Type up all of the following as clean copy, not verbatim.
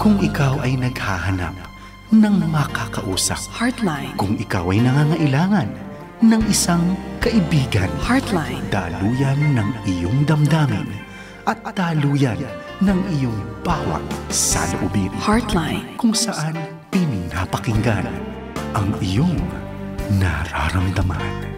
Kung ikaw ay naghahanap ng makakausap, Heartline. Kung ikaw ay nangangailangan ng isang kaibigan, Heartline. daluyan ng iyong damdamin at daluyan ng iyong bawat saloobin. Heartline. Kung saan pinapakinggan ang iyong nararamdaman.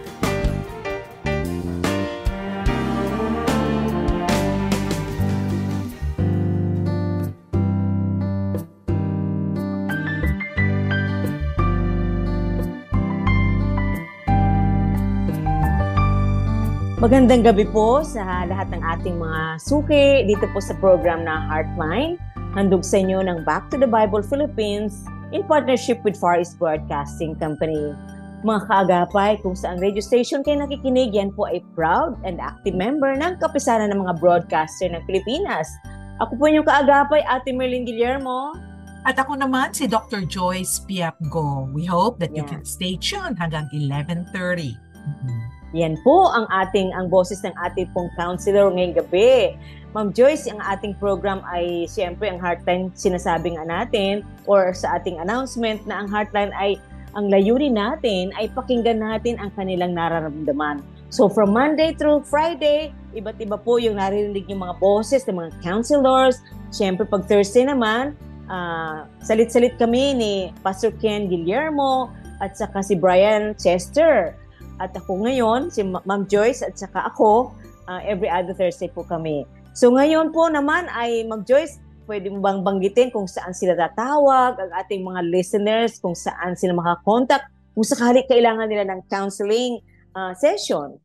Magandang gabi po sa lahat ng ating mga suki dito po sa program na Heartline. Handog sa inyo ng Back to the Bible Philippines in partnership with Far East Broadcasting Company. Mga kaagapay, kung saan radio station kayo nakikinig, yan po ay proud and active member ng Kapisanan ng mga Broadcaster ng Pilipinas. Ako po yung kaagapay, Ate Merlin Guillermo. At ako naman si Dr. Joyce Piapgo. We hope that you can stay tuned hanggang 11:30. Yan po ang boses ng ating pong counselor ngayong gabi. Ma'am Joyce, ang ating program ay siyempre ang Heartline, sinasabi nga natin or sa ating announcement na ang Heartline ay ang layunin natin ay pakinggan natin ang kanilang nararamdaman. So from Monday through Friday, iba't iba po yung naririnig yung mga boses ng mga counselors. Siyempre pag Thursday naman, salit-salit kami ni Pastor Ken Guillermo at saka si Brian Chester. At ako ngayon, si Ma'am Joyce at saka ako, every other Thursday po kami. So ngayon po naman ay Ma'am Joyce, pwede mo bang banggitin kung saan sila tatawag, ang ating mga listeners, kung saan sila makakontakt, kung sakali kailangan nila ng counseling session?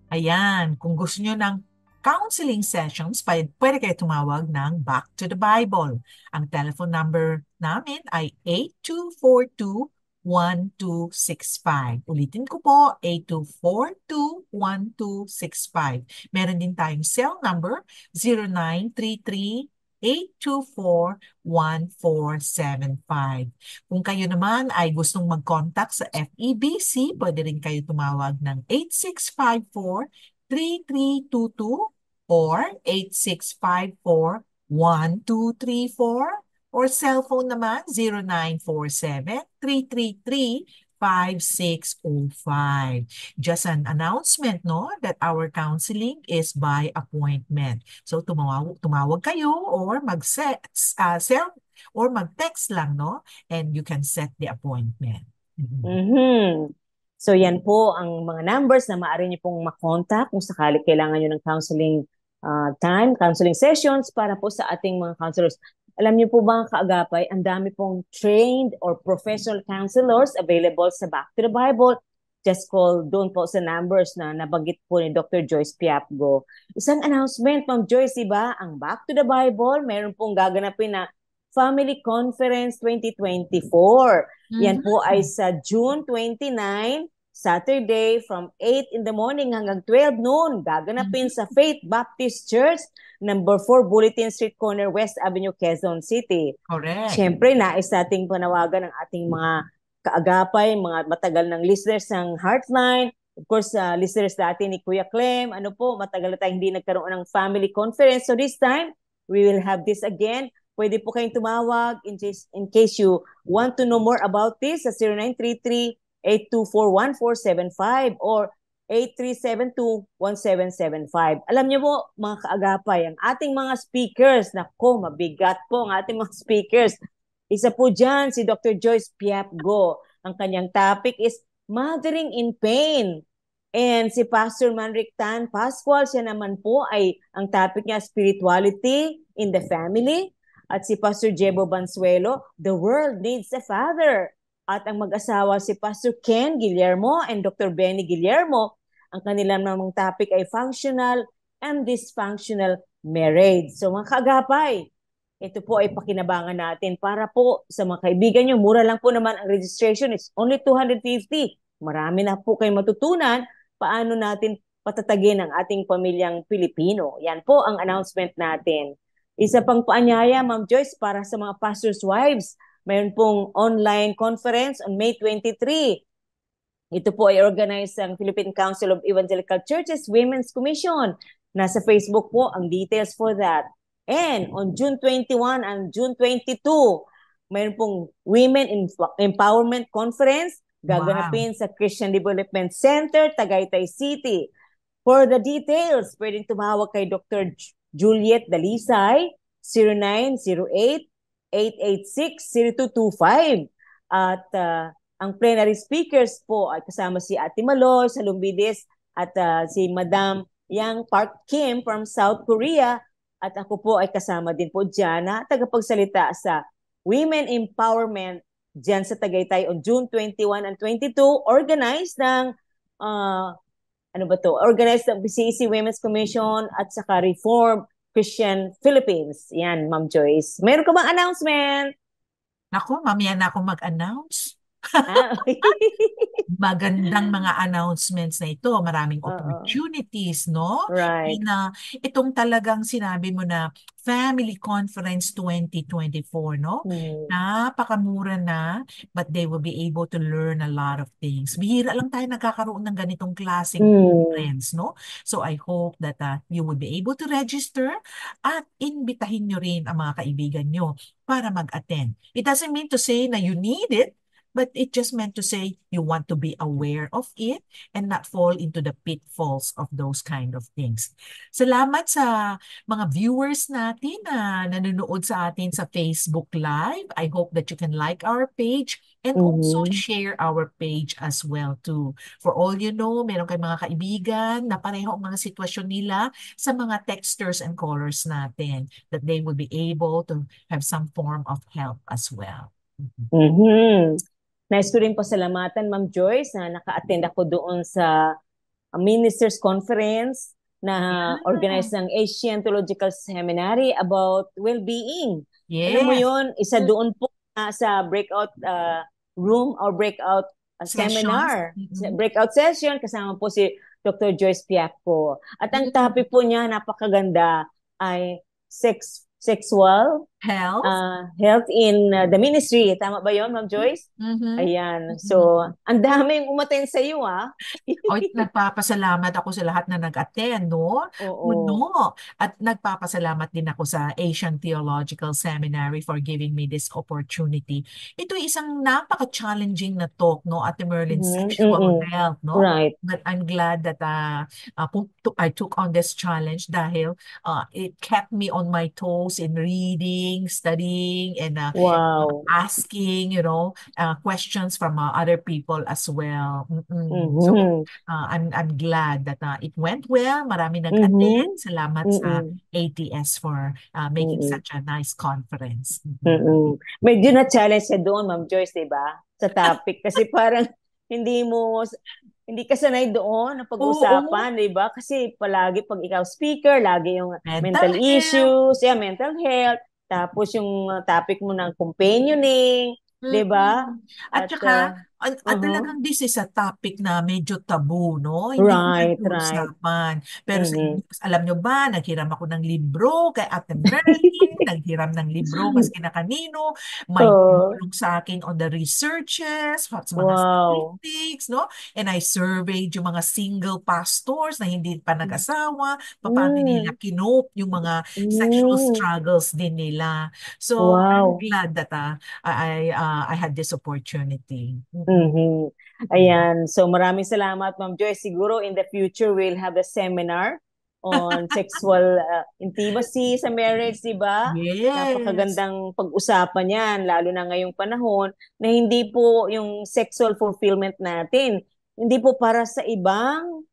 Ayan, kung gusto nyo ng counseling sessions, pwede kayo tumawag ng Back to the Bible. Ang telephone number namin ay 8242-1265. Ulitin ko po, 8242-1265. Meron din tayong cell number, 0933-824-1475. Kung kayo naman ay gustong mag-contact sa FEBC, pwede rin kayo tumawag ng 8654-3322 or 8654-1234. Or cellphone naman, 0947-333-5605. Just an announcement, no, that our counseling is by appointment. So tumawag kayo or cell or mag-text lang, no, and you can set the appointment. So yan po ang mga numbers na maaari niyo pong makontak kung sakali kailangan niyo ng counseling counseling sessions para po sa ating mga counselors. Alam niyo po ba, kaagapay, ang dami pong trained or professional counselors available sa Back to the Bible. Just call doon po sa numbers na nabanggit po ni Dr. Joyce Piapgo. Isang announcement, Ma'am Joyce, diba? Ang Back to the Bible, meron pong gaganapin na Family Conference 2024. Yan po ay sa June 29, Saturday from 8 in the morning hanggang 12 noon. Gaganapin sa Faith Baptist Church, number 4 Bulletin Street Corner, West Avenue, Quezon City. Correct. Siyempre, nais nating panawagan ng ating mga kaagapay, mga matagal ng listeners ng Heartline. Of course, listeners dati ni Kuya Clem, matagal na tayong hindi nagkaroon ng family conference. So this time, we will have this again. Pwede po kayong tumawag in case you want to know more about this sa 0933-824-1475 or 8372-1775. Alam niyo po, mga kaagapay, ang ating mga speakers, mabigat po ang ating mga speakers. Isa po dyan, si Dr. Joyce Piapgo. Ang kanyang topic is Mothering in Pain. And si Pastor Manric Tan Pascual, siya naman po ay ang topic niya, Spirituality in the Family. At si Pastor Jebo Bansuelo, The World Needs a Father. At ang mag-asawa si Pastor Ken Guillermo and Dr. Benny Guillermo, ang kanilang namang topic ay Functional and Dysfunctional Marriage. So mga kaagapay, ito po ay pakinabangan natin para po sa mga kaibigan nyo. Mura lang po naman ang registration. It's only 250. Marami na po kayong matutunan paano natin patatagin ang ating pamilyang Pilipino. Yan po ang announcement natin. Isa pang paanyaya, Ma'am Joyce, para sa mga pastors' wives, mayroon pong online conference on May 23. Ito po ay organized ng Philippine Council of Evangelical Churches Women's Commission. Nasa Facebook po ang details for that. And on June 21 and June 22, mayroon pong Women Empowerment Conference Wow. gaganapin sa Christian Development Center, Tagaytay City. For the details, pwedeng tumawag kay Dr. Juliet Dalisay, 0908-886-0225. At ang plenary speakers po ay kasama si Ate Maloy sa Lumbides at si Madam Yang Park Kim from South Korea. At ako po ay kasama din po dyan na tagapagsalita sa Women Empowerment dyan sa Tagaytay on June 21 and 22, organized ng organized ng PCC Women's Commission at saka Reform Christian Philippines. Yan, Ma'am Joyce. Meron ka bang announcement? Naku, mamaya na ako mag-announce. Okay. Magandang mga announcements na ito. Maraming opportunities, no? Right. Itong talagang sinabi mo na Family Conference 2024, no? Napakamura na, but they will be able to learn a lot of things. Bihira lang tayo nagkakaroon ng ganitong klaseng conference, no? So I hope that you will be able to register at imbitahin nyo rin ang mga kaibigan nyo para mag-attend. It doesn't mean to say na you need it, but it just meant to say you want to be aware of it and not fall into the pitfalls of those kind of things. Salamat sa mga viewers natin na nanonood sa atin sa Facebook Live. I hope that you can like our page and also share our page as well too. For all you know, meron kayong mga kaibigan na pareho ang mga sitwasyon nila sa mga texters and callers natin, that they will be able to have some form of help as well. Nice ko rin pasalamatan, Ma'am Joyce, na naka-attend ako doon sa Ministers Conference na organized ng Asian Theological Seminary about well-being. Yes. Alam mo yun, isa doon po sa breakout room or breakout seminar. Breakout session, kasama po si Dr. Joyce Piapco. At ang topic po niya, napakaganda, ay sexual health in the ministry. Tama ba yon, Ma'am Joyce? Ayan. So, ang daming umaten sa iyo, Nagpapasalamat ako sa lahat na nag-attend, no? Oo. At nagpapasalamat din ako sa Asian Theological Seminary for giving me this opportunity. Ito ay isang napaka-challenging na talk, no? Ate Merlin, sexual health, no? Right. But I'm glad that I took on this challenge dahil it kept me on my toes in reading, studying, and asking, questions from other people as well. So I'm glad that it went well. Marami nag-attend. Salamat sa ATS for making such a nice conference. Medyo na-challenge siya doon, Ma'am Joyce, diba? Sa topic. Kasi parang hindi ka sanay doon na pag-usapan, di ba? Kasi palagi pag ikaw speaker, lagi yung mental issues, mental health, tapos yung topic mo ng companioning, di ba? At saka, talagang this is a topic na medyo tabu, no? Hindi Right. usapan. Pero alam nyo ba, naghiram ako ng libro kay Ate Merlin, naghiram ng libro maski na kanino, may tulong sa akin on the researches, mga statistics, no? And I surveyed yung mga single pastors na hindi pa nag-asawa, paano nila kinope yung mga sexual struggles din nila. So, I'm glad that I had this opportunity. Ayan. So maraming salamat, Ma'am Joyce. Siguro in the future, we'll have a seminar on sexual intimacy sa marriage, di ba? Yes. Napakagandang pag-usapan yan, lalo na ngayong panahon na hindi po yung sexual fulfillment natin, hindi po para sa ibang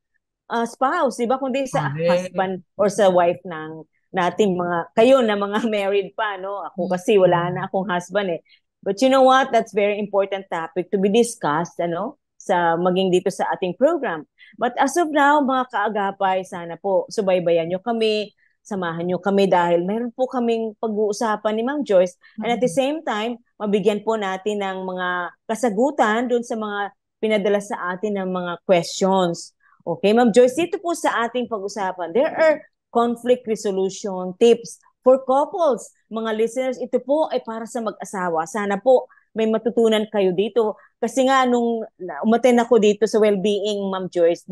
spouse, di ba? Kundi sa husband or sa wife ng natin kayo na mga married pa, no? Ako kasi wala na akong husband eh. But you know what? That's very important topic to be discussed, maging dito sa ating program. But as of now, mga kaagapay, sana po subaybayan nyo kami, samahan nyo kami dahil mayroon po kaming pag-uusapan ni Ma'am Joyce. And at the same time, mabigyan po natin ng mga kasagutan dun sa mga pinadala sa atin ng mga questions. Okay, Ma'am Joyce, dito po sa ating pag-usapan, there are conflict resolution tips for couples. Mga listeners, ito po ay para sa mag-asawa. Sana po may matutunan kayo dito. Kasi nga, nung umattend ako dito sa well-being, Ma'am Joyce,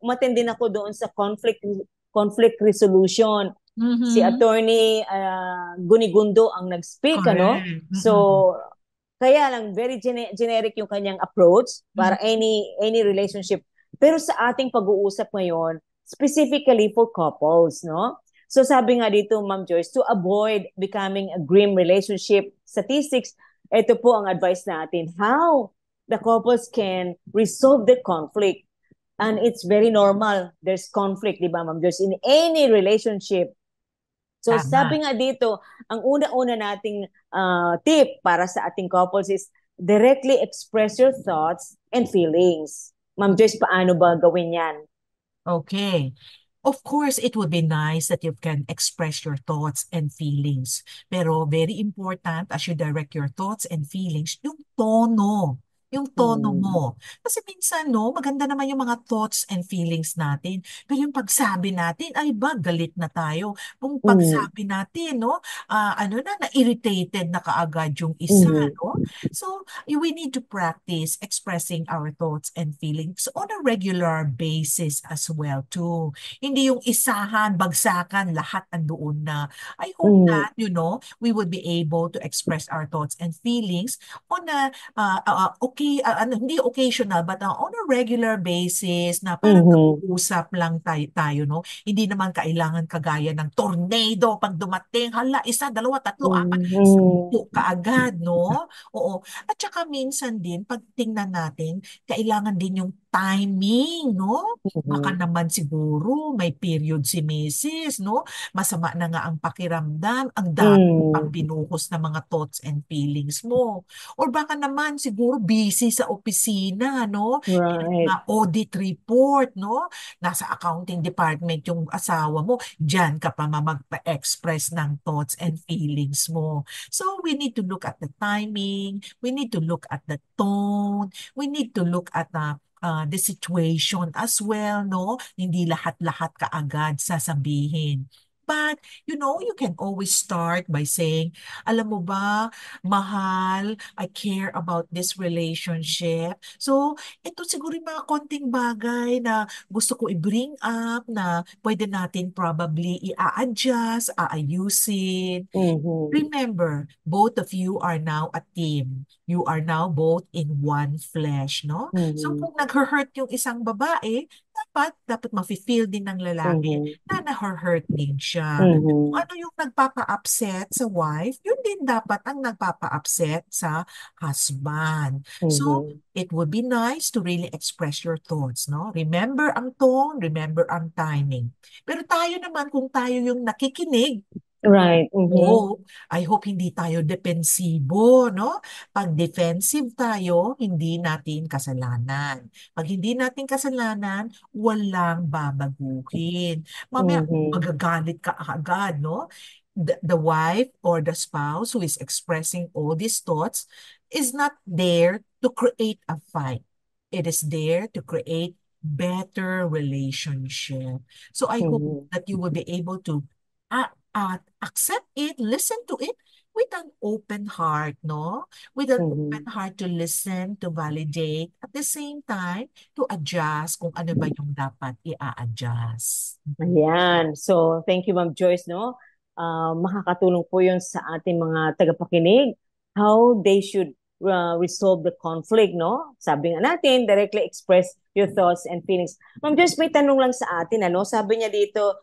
umattend din ako doon sa conflict resolution. Si Mhm. Attorney Gunigundo ang nag-speak, ano? Correct. Mm-mm. So, kaya lang, very generic yung kanyang approach para Mhm. any relationship. Pero sa ating pag-uusap ngayon, specifically for couples, no? So sabi nga dito, Ma'am Joyce, to avoid becoming a grim relationship statistics, ito po ang advice natin. How the couples can resolve the conflict. And it's very normal. There's conflict, di ba, Ma'am Joyce, in any relationship. So Tama. sabi nga dito, ang una-una nating tip para sa ating couples is directly express your thoughts and feelings. Ma'am Joyce, paano ba gawin yan? Okay. Of course, it would be nice that you can express your thoughts and feelings. Pero very important as you direct your thoughts and feelings, yung tono. Yung tono Hmm. mo. Kasi minsan, no, maganda naman yung mga thoughts and feelings natin. Pero yung pagsabi natin, ay ba, galit na tayo. Kung Hmm. pagsabi natin, no, na-irritated na kaagad yung isa, Hmm. no? So, we need to practice expressing our thoughts and feelings on a regular basis as well too. Hindi yung isahan, bagsakan, lahat andoon na. I hope Hmm. that, we would be able to express our thoughts and feelings on a, hindi occasional, but on a regular basis na parang Hmm. nag-uusap lang tayo, no? Hindi naman kailangan kagaya ng tornado pag dumating. Hala, isa, dalawa, tatlo, apat, Hmm. 10 kaagad, no? Oo. At saka minsan din, pag tingnan natin, kailangan din yung timing, no? Baka Hmm. naman siguro may period si Mrs., no? Masama na nga ang pakiramdam, ang dami pang Hmm. binuhos na mga thoughts and feelings mo. Or baka naman siguro busy sa opisina, no? Right. Mga audit report, no? Nasa accounting department yung asawa mo, diyan ka pa magpa-express ng thoughts and feelings mo. So we need to look at the timing, we need to look at the tone, we need to look at the situation as well, no? Hindi lahat-lahat kaagad sasabihin. But, you can always start by saying, alam mo ba, mahal, I care about this relationship. So, ito siguro yung mga konting bagay na gusto ko i-bring up na pwede natin probably i-adjust, aayusin. Hmm. Remember, both of you are now a team. You are now both in one flesh, no? So Hmm. kung nag-hurt yung isang babae, dapat mafe-feel din ng lalaki Hmm. na na-hurt din siya. Kung Hmm. ano yung nagpapa-upset sa wife, yun din dapat ang nagpapa-upset sa husband. So, Hmm. it would be nice to really express your thoughts, no? Remember ang tone, remember ang timing. Pero tayo naman, kung tayo yung nakikinig, Right. Hmm. oo, I hope hindi tayo depensibo, no? Pag defensive tayo, hindi natin kasalanan. Pag hindi natin kasalanan, walang babaguhin. Mamaya, Hmm. magagalit ka agad, no? The wife or the spouse who is expressing all these thoughts is not there to create a fight. It is there to create better relationship. So I hope Hmm. that you will be able to accept it, listen to it with an open heart, no? With an open Hmm. heart to listen, to validate, at the same time, to adjust kung ano ba yung dapat i-adjust. Ayan. So, thank you, Ma'am Joyce, no? Makakatulong po yun sa ating mga tagapakinig, how they should resolve the conflict, no? Sabi nga natin, directly express your thoughts and feelings. Ma'am Joyce, may tanong lang sa atin, ano? Sabi niya dito,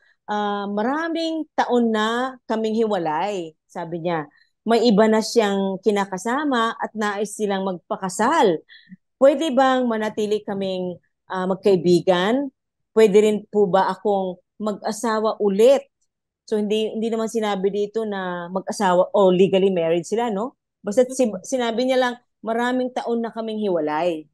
maraming taon na kaming hiwalay. Sabi niya, may iba na siyang kinakasama at nais silang magpakasal. Pwede bang manatili kaming magkaibigan? Pwede rin po ba akong mag-asawa ulit? So hindi naman sinabi dito na mag-asawa o legally married sila, no? Basta sinabi niya lang maraming taon na kaming hiwalay.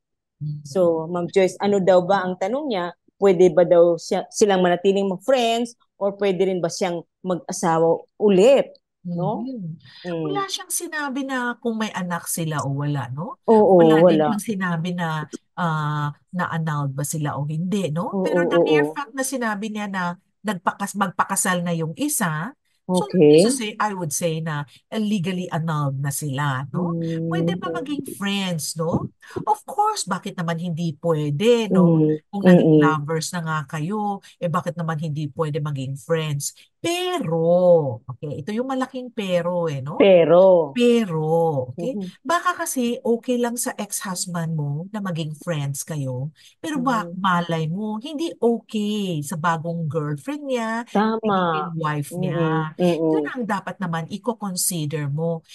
So, Ma'am Joyce, ano daw ba ang tanong niya? Pwede ba daw silang manatiling mag-friends or pwede rin ba siyang mag-asawa ulit, no? Mhm. Mm. Wala siyang sinabi na kung may anak sila o wala, no? Oo, Wala din wala. siyang sinabi na na-annulled ba sila o hindi, no? Oo, Pero the mere oo. fact na sinabi niya na magpakasal na yung isa, so that is to Okay. say, I would say na legally annulled na sila, no? Pwede ba Mm. maging friends, no? Of course, bakit naman hindi pwede, no? Mm. Kung naging Mm. lovers na nga kayo, bakit naman hindi pwede maging friends? Pero, okay, ito yung malaking pero, no? Pero, Pero, okay, mhm, baka kasi okay lang sa ex-husband mo na maging friends kayo, pero mhm, malay mo, hindi okay sa bagong girlfriend niya, tama. magiging wife Mm. niya. Yun Mm. ang dapat naman i-consider mo.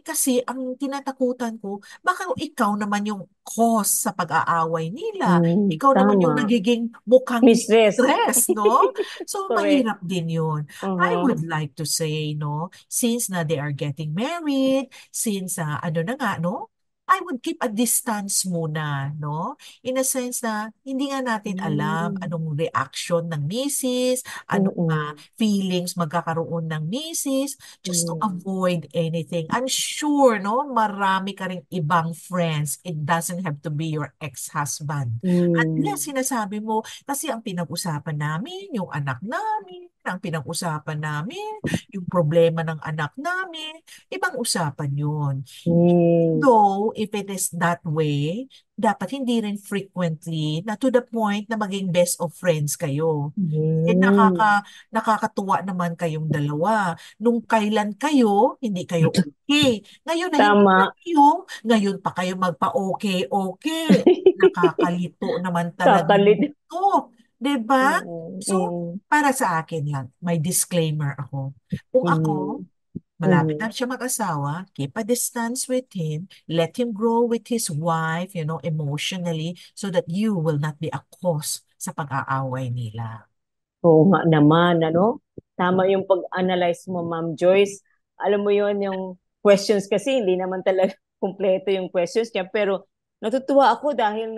Kasi ang tinatakutan ko, baka ikaw naman yung cause sa pag-aaway nila. Mm. Ikaw naman yung Tama. nagiging mukhang Mistress. stress, no? So, Correct. mahirap din yun. I Uh-huh. would like to say, no, since na they are getting married, since ano na nga, no, I would keep a distance muna, no? In a sense na hindi nga natin alam Mm. anong reaction ng misis, anong Mm. feelings magkakaroon ng misis, just to Mm. avoid anything. I'm sure, no, marami ka ring ibang friends. It doesn't have to be your ex-husband. Unless Mm. sinasabi mo, kasi ang pinag-usapan namin, yung anak namin, ang pinag-usapan namin, yung problema ng anak namin, ibang usapan yun. Mm. Though, if it is that way, dapat hindi rin frequently na to the point na maging best of friends kayo. Mm. Nakakatuwa naman kayong dalawa. Nung kailan kayo, hindi kayo okay. Ngayon na hindi na Tama. kayo, ngayon pa kayo magpa-okay-okay. Nakakalito naman talaga Kakalit. ito. 'Di ba? Mm. So, Mm. para sa akin lang, may disclaimer ako. Kung ako, Mm. malapit Mm. na siya mag-asawa, keep a distance with him, let him grow with his wife, emotionally, so that you will not be a cause sa pag-aaway nila. Oo nga naman, ano? Tama yung pag-analyze mo, Ma'am Joyce. Alam mo yon yung questions kasi hindi naman talaga kumpleto yung questions niya. Pero natutuwa ako dahil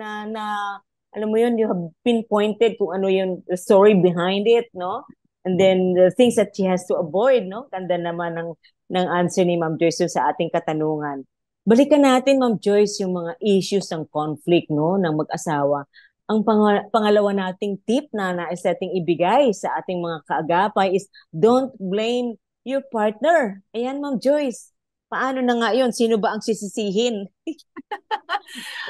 alam mo yon, you have pinpointed kung ano yung the story behind it, no? And then the things that she has to avoid, no? Ganda naman ng answer ni Ma'am Joyce dun sa ating katanungan. Balikan natin, Ma'am Joyce, yung mga issues ng conflict, no? Ng mag-asawa. Ang pangalawa nating tip na nais nating ibigay sa ating mga kaagapay is don't blame your partner. Ayan, Ma'am Joyce. Paano na nga yun? Sino ba ang sisisihin?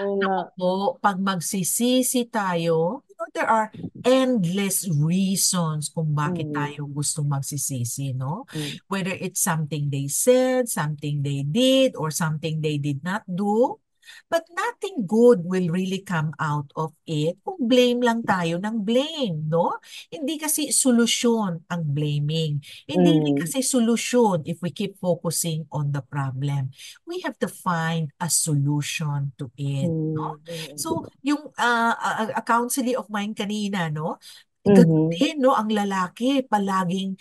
Oo nga. Naku po, pag magsisisi tayo, there are endless reasons kung bakit Mm. tayo gustong magsisisi, no? Mm. Whether it's something they said, something they did, or something they did not do. But nothing good will really come out of it kung blame lang tayo ng blame, no? Hindi kasi solusyon ang blaming. Hindi rin Mm. kasi solusyon if we keep focusing on the problem. We have to find a solution to it, no? Mm. So, yung a counselee of mine kanina, no? Ganun Mhm. din, no? Ang lalaki, palaging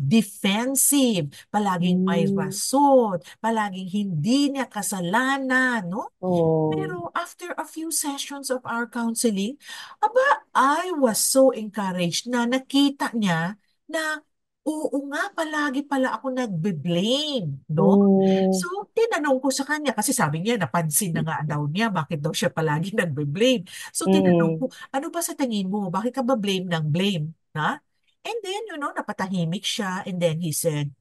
defensive, palaging may Mm. rason, palaging hindi niya kasalanan, no? Oh. Pero after a few sessions of our counseling, aba, I was so encouraged na nakita niya na oo nga, palagi pala ako nagbe-blame, no? Mm. So, tinanong ko sa kanya, kasi sabi niya, napansin na nga daw niya, bakit daw siya palagi nagbe-blame. So, tinanong Mm. ko, ano ba sa tingin mo? Bakit ka ba blame ng blame? Na? And then, napatahimik siya, and then he said,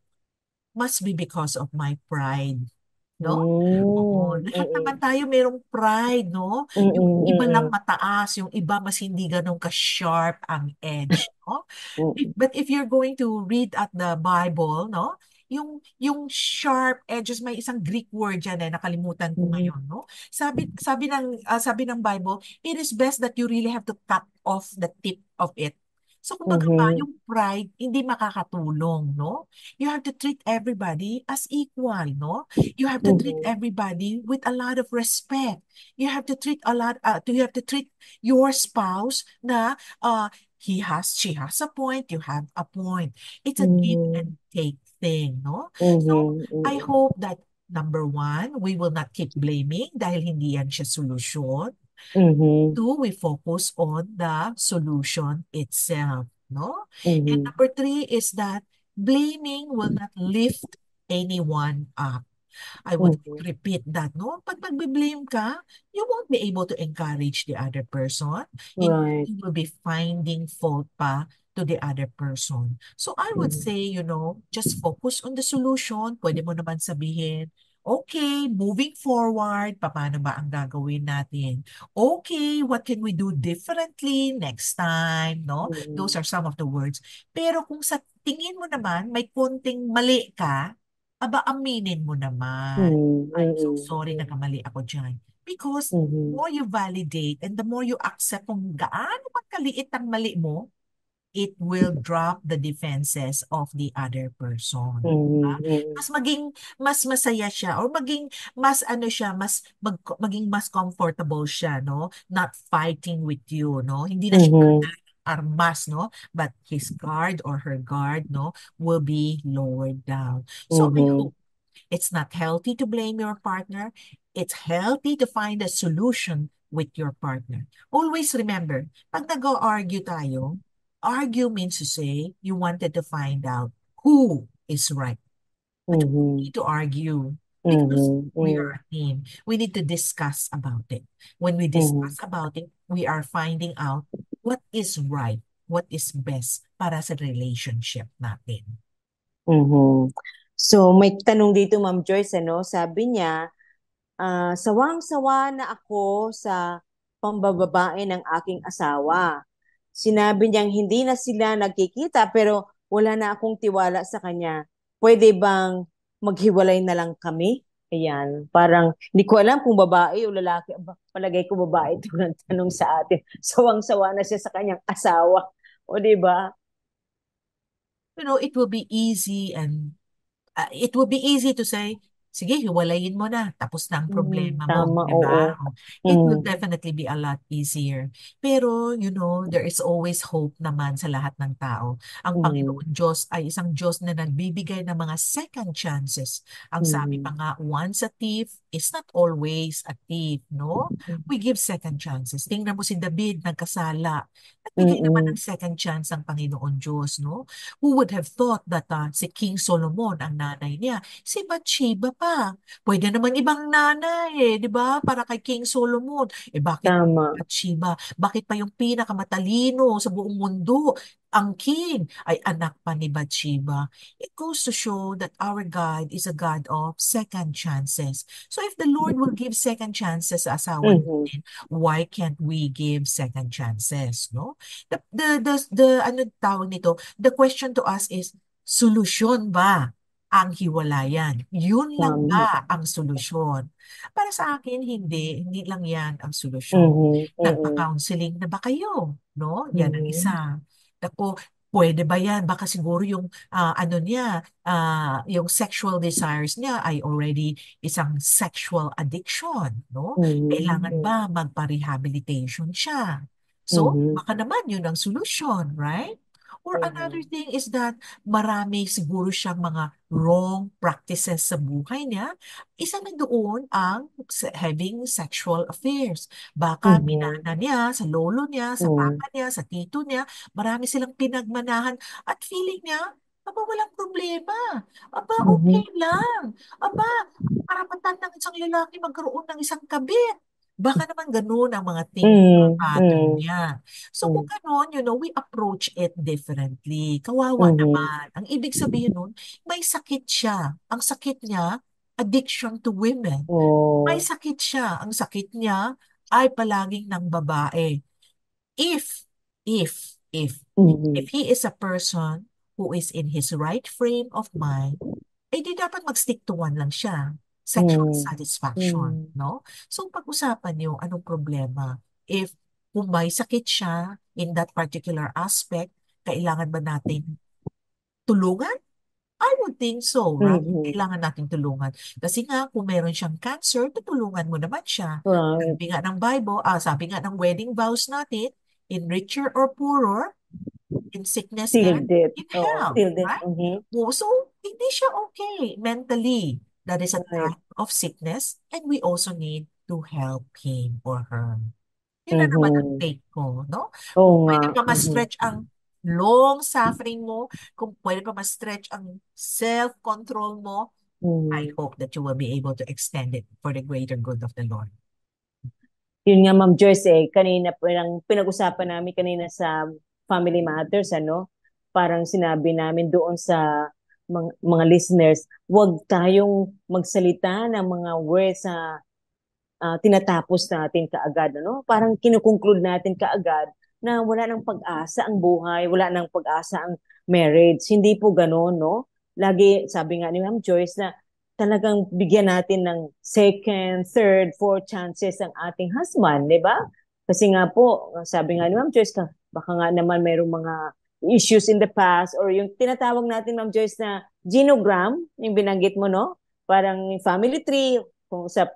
must be because of my pride. No? Oo, Mm. lahat naman Mm. tayo mayroong pride, no? Mm. Yung iba lang Mm. mataas, yung iba mas hindi ganun ka-sharp ang edge, no? Mm. But if you're going to read at the Bible, no? Yung sharp edges, may isang Greek word diyan nakalimutan ko Mm. ngayon, no? Sabi ng Bible, it is best that you really have to cut off the tip of it. So kumbaga ba, Mhm. yung pride hindi makakatulong, no? You have to treat everybody as equal, no? You have to treat Mhm. everybody with a lot of respect. You have to treat your spouse na she has a point, you have a point. It's a give and Mhm. take thing, no? So, Mhm. I Mm. hope that number one, we will not keep blaming dahil hindi yan siya solusyon. Mhm. Two, we focus on the solution itself, no? And Mhm. number three is that blaming will not lift anyone up. I would Mhm. repeat that, no? Pag magbe-blame ka, you won't be able to encourage the other person. Right. You will be finding fault pa to the other person. So I would Mhm. say, just focus on the solution. Pwede mo naman sabihin, Okay, moving forward, paano ba ang gagawin natin? Okay, what can we do differently next time, no? Those Mm. are some of the words. Pero kung sa tingin mo naman, may konting mali ka, aba, aminin mo naman. Mm. I'm so Mm. sorry, nagkamali ako dyan. Because the Mm. more you validate and the more you accept kung gaano man kaliit ang mali mo, it will drop the defenses of the other person. Diba? Mm. Mm. Mas maging mas masaya siya or maging mas ano siya, maging mas comfortable siya, no? Not fighting with you, no? Hindi na siya Mm. armas, no? But his guard or her guard, no, will be lowered down. So I Mm. hope it's not healthy to blame your partner. It's healthy to find a solution with your partner. Always remember, pag nag-argue tayo, argue means to say you wanted to find out who is right. But we don't Mm. need to argue because Mm. we are Mm. a team. We need to discuss about it. When we Mm. discuss about it, we are finding out what is right, what is best para sa relationship natin. Mm. So may tanong dito Ma'am Joyce, ano? Sabi niya, sawang-sawa na ako sa pambababae ng aking asawa. Sinabi niyang hindi na sila nagkikita pero wala na akong tiwala sa kanya. Pwede bang maghiwalay na lang kami? Ayan, parang hindi ko alam kung babae o lalaki. Aba, palagay ko babae ito ng tanong sa atin. Sawang-sawa na siya sa kanyang asawa. O di ba? You know, it would be easy to say, sige, hiwalayin mo na, tapos na ang problema mo, Tama, di oo. ba? Oh, it will Mm. definitely be a lot easier. Pero, you know, there is always hope naman sa lahat ng tao. Ang Mm. Panginoon Diyos ay isang Diyos na nagbibigay ng mga second chances. Ang sabi pa Mm. nga, once a thief is not always a thief, no? We give second chances. Tingnan mo si David, nagkasala. Nagbigay naman ng Mm. second chance ang Panginoon Diyos, no? Who would have thought that si King Solomon, ang nanay niya, si Bathsheba pa. Pwede naman ibang nanay di ba? Para kay King Solomon. Bakit Tama. Bathsheba? Bakit pa yung pinakamatalino sa buong mundo? Ang king ay anak pa ni Bathsheba. It goes to show that our God is a God of second chances. So if the Lord will give second chances sa asawa Mhm. natin, why can't we give second chances, no? The ano tawag nito, the question to us is, solusyon ba ang hiwalayan? Yun lang Tama. ba ang solusyon? Para sa akin, hindi lang yan ang solusyon. Mhm. Mm. Nagpa-counseling na ba kayo? No? Yan ang Mhm. isa. Ako, pwede ba yan? Baka siguro yung ano niya, yung sexual desires niya ay already isang sexual addiction, no? Kailangan Mhm. ba magpa-rehabilitation siya? So, Mhm. baka naman yun ang solusyon, right? Or another Mhm. thing is that marami siguro siyang mga wrong practices sa buhay niya. Isa na doon ang having sexual affairs. Baka Mhm. minana niya sa lolo niya, sa Mhm. papa niya, sa tito niya, marami silang pinagmanahan at feeling niya, aba, walang problema. Aba, Mhm. okay lang. Aba, karapatan ng isang lalaki magkaroon ng isang kabit. Baka naman ganun ang mga thinking or Mhm. pattern Mhm. niya. So kung Mhm. ganon, you know, we approach it differently. Kawawa Mhm. naman. Ang ibig sabihin nun, may sakit siya. Ang sakit niya, addiction to women. May Oh. sakit siya. Ang sakit niya ay palaging ng babae. If, if, if, if Mhm. he is a person who is in his right frame of mind, eh di dapat mag-stick to one lang siya. Sexual Mhm. satisfaction, Mhm. no? So pag-usapan niyo anong problema. If kung may sakit siya in that particular aspect, kailangan ba natin tulungan? I would think so, right? Mhm. Kailangan natin tulungan. Kasi nga, kung meron siyang cancer, tutulungan mo naman siya. Right. Sabi nga ng Bible, sabi nga ng wedding vows natin, in richer or poorer, in sickness Till and death. in Oo, health, till death. right? Mhm. So, hindi siya okay mentally. That is a Right. type of sickness and we also need to help him or her. Yun na naman ang Mhm. take ko, no? Oo Kung nga. pwede pa Mhm. ma-stretch ang long suffering mo, kung pwede pa ma-stretch ang self-control mo, I Mhm. hope that you will be able to extend it for the greater good of the Lord. Yun nga, Ma'am Joyce, kanina parang pinag-usapan namin kanina sa Family Matters, ano? Parang sinabi namin doon sa mga listeners, huwag tayong magsalita ng mga words na tinatapos natin kaagad, ano? Parang kinukonclude natin kaagad na wala nang pag-asa ang buhay, wala nang pag-asa ang marriage. Hindi po gano'n, no? Lagi, sabi nga ni Ma'am Joyce, na talagang bigyan natin ng second, third, fourth chances ang ating husband, di ba? Kasi nga po, sabi nga ni Ma'am Joyce, baka nga naman mayroong mga issues in the past or yung tinatawag natin, Ma'am Joyce, na genogram, yung binanggit mo, no? Parang family tree, kung sa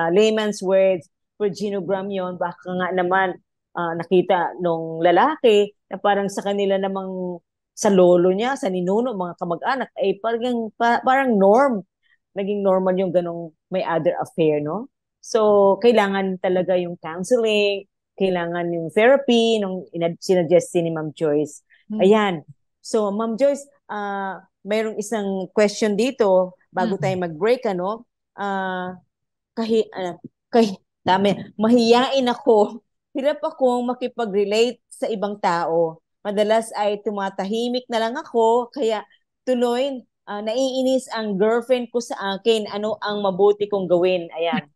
layman's words, for genogram yon, baka nga naman nakita nung lalaki na parang sa kanila namang sa lolo niya, sa ninuno, mga kamag-anak, ay parang norm. Naging normal yung ganong may other affair, no? So, kailangan talaga yung counseling, kailangan yung therapy, nung sinuggest ni Ma'am Joyce. Ayan. So, Ma'am Joyce, mayroong isang question dito bago tayo mag-break, ano? Kahit, mahiyain ako. Hirap akong makipag-relate sa ibang tao. Madalas ay tumatahimik na lang ako, kaya tuloy naiinis ang girlfriend ko sa akin. Ano ang mabuti kong gawin? Ayan.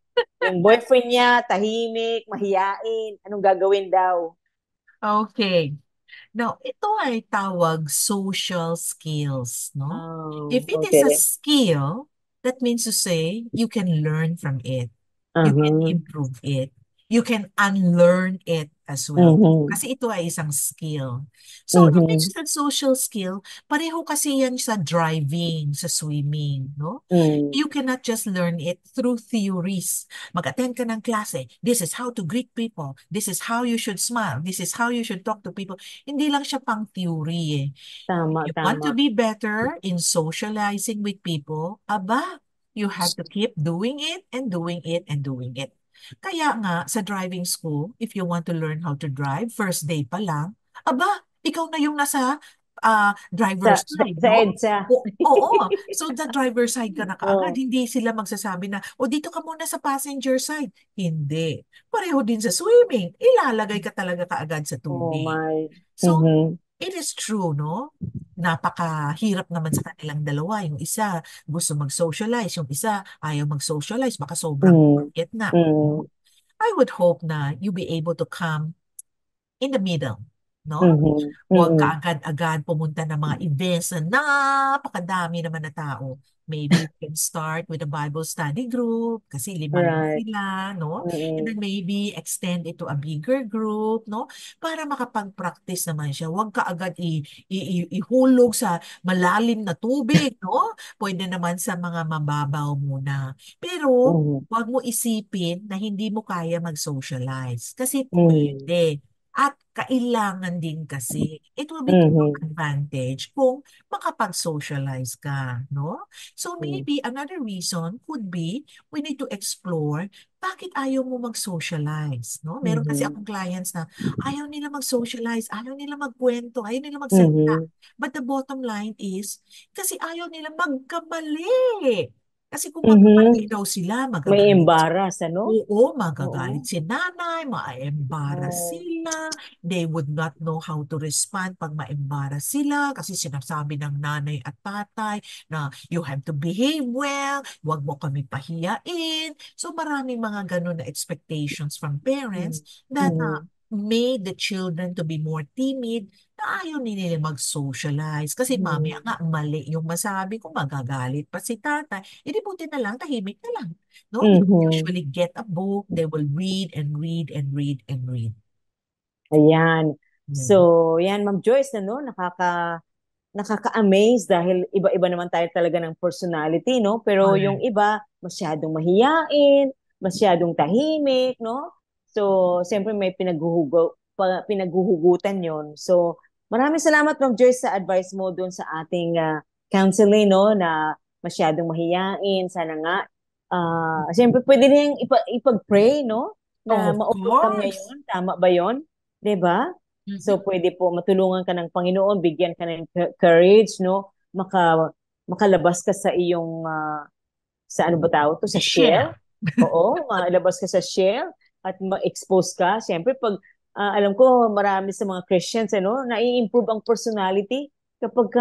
Yung boyfriend niya, tahimik, mahiyain. Anong gagawin daw? Okay. Now, ito ay tawag social skills, no? If Oh, it is a okay. skill, that means to say you can learn from it. You can Uh-huh. improve it. You can unlearn it as well. Mhm. Kasi ito ay isang skill. So, if Mhm. it's a social skill, pareho kasi yan sa driving, sa swimming, no? Mm. You cannot just learn it through theories. Mag-attend ka ng klase. This is how to greet people. This is how you should smile. This is how you should talk to people. Hindi lang siya pang theory eh. Tama, You want to tama. be better in socializing with people, aba, you have to keep doing it and doing it and doing it. Kaya nga, sa driving school, if you want to learn how to drive, first day pa lang, aba, ikaw na yung nasa driver's side, Sa no? EDSA. Oo. So, the driver's side ka na kaagad. Oh, Hindi sila magsasabi na, o dito ka muna sa passenger side. Hindi. Pareho din sa swimming. Ilalagay ka talaga kaagad sa oh tubig. my. So, Mhm. it is true, no? Napakahirap naman sa kanilang dalawa. Yung isa gusto mag-socialize, yung isa ayaw mag-socialize, baka sobrang Mm. quiet na. Mm. No? I would hope na you be able to come in the middle, no? Mhm. Huwag Mm. ka agad-agad pumunta ng mga events na napakadami naman na tao. Maybe you can start with a Bible study group kasi lima lang Right. sila, no? And Mm. then maybe extend it to a bigger group, no? Para makapag-practice naman siya. Huwag ka agad ihulog sa malalim na tubig, no? Pwede naman sa mga mababaw muna. Pero Mhm. huwag mo isipin na hindi mo kaya mag-socialize. Kasi Mm. pwede. At kailangan din kasi, it will be to your Mhm. advantage kung makapag-socialize ka, no? So Mm. maybe another reason could be we need to explore bakit ayaw mo mag-socialize, no? Meron kasi Mhm. akong clients na ayaw nila mag-socialize, ayaw nila magkwento, ayaw nila magsalita. Mhm. But the bottom line is, kasi ayaw nila magkamali. Kasi kung magkamali Mhm. daw sila, May magagalit. embarrass, ano? Oo, magagalit Oo. si nanay, ma-embarrass Oh. sila. They would not know how to respond pag ma-embarrass sila kasi sinasabi ng nanay at tatay na you have to behave well, huwag mo kami pahiyain. So maraming mga ganun na expectations from parents Mm. that Mhm. made the children to be more timid na ayaw nila mag-socialize. Kasi mamaya Mhm. nga mali yung masabi ko, magagalit pa si tatay. E di buti na lang, tahimik na lang. No, they will Mhm. usually get a book, they will read and read and read and read. Ayan. Mm. So, yan, Ma'am Joyce, ano, nakaka-amaze dahil iba-iba naman tayo talaga ng personality, no? Pero yung Correct. iba, masyadong mahiyain, masyadong tahimik, no? So, siyempre may pinaghuhugutan yon. So, maraming salamat, Ma'am Joyce, sa advice mo doon sa ating counseling, no? Na masyadong mahiyain. Sana nga, siyempre pwede niyang ipag-pray, no? Na Of ma-overcome niya course. yun. Tama ba yon? 'Di ba? Mhm. So pwede po matulungan ka ng Panginoon, bigyan ka ng courage, no? Makalabas ka sa iyong sa ano ba tawag to, sa shell. Share. Oo, malabas ka sa shell at ma-expose ka. Siyempre pag alam ko marami sa mga Christians ano, nai-improve ang personality kapag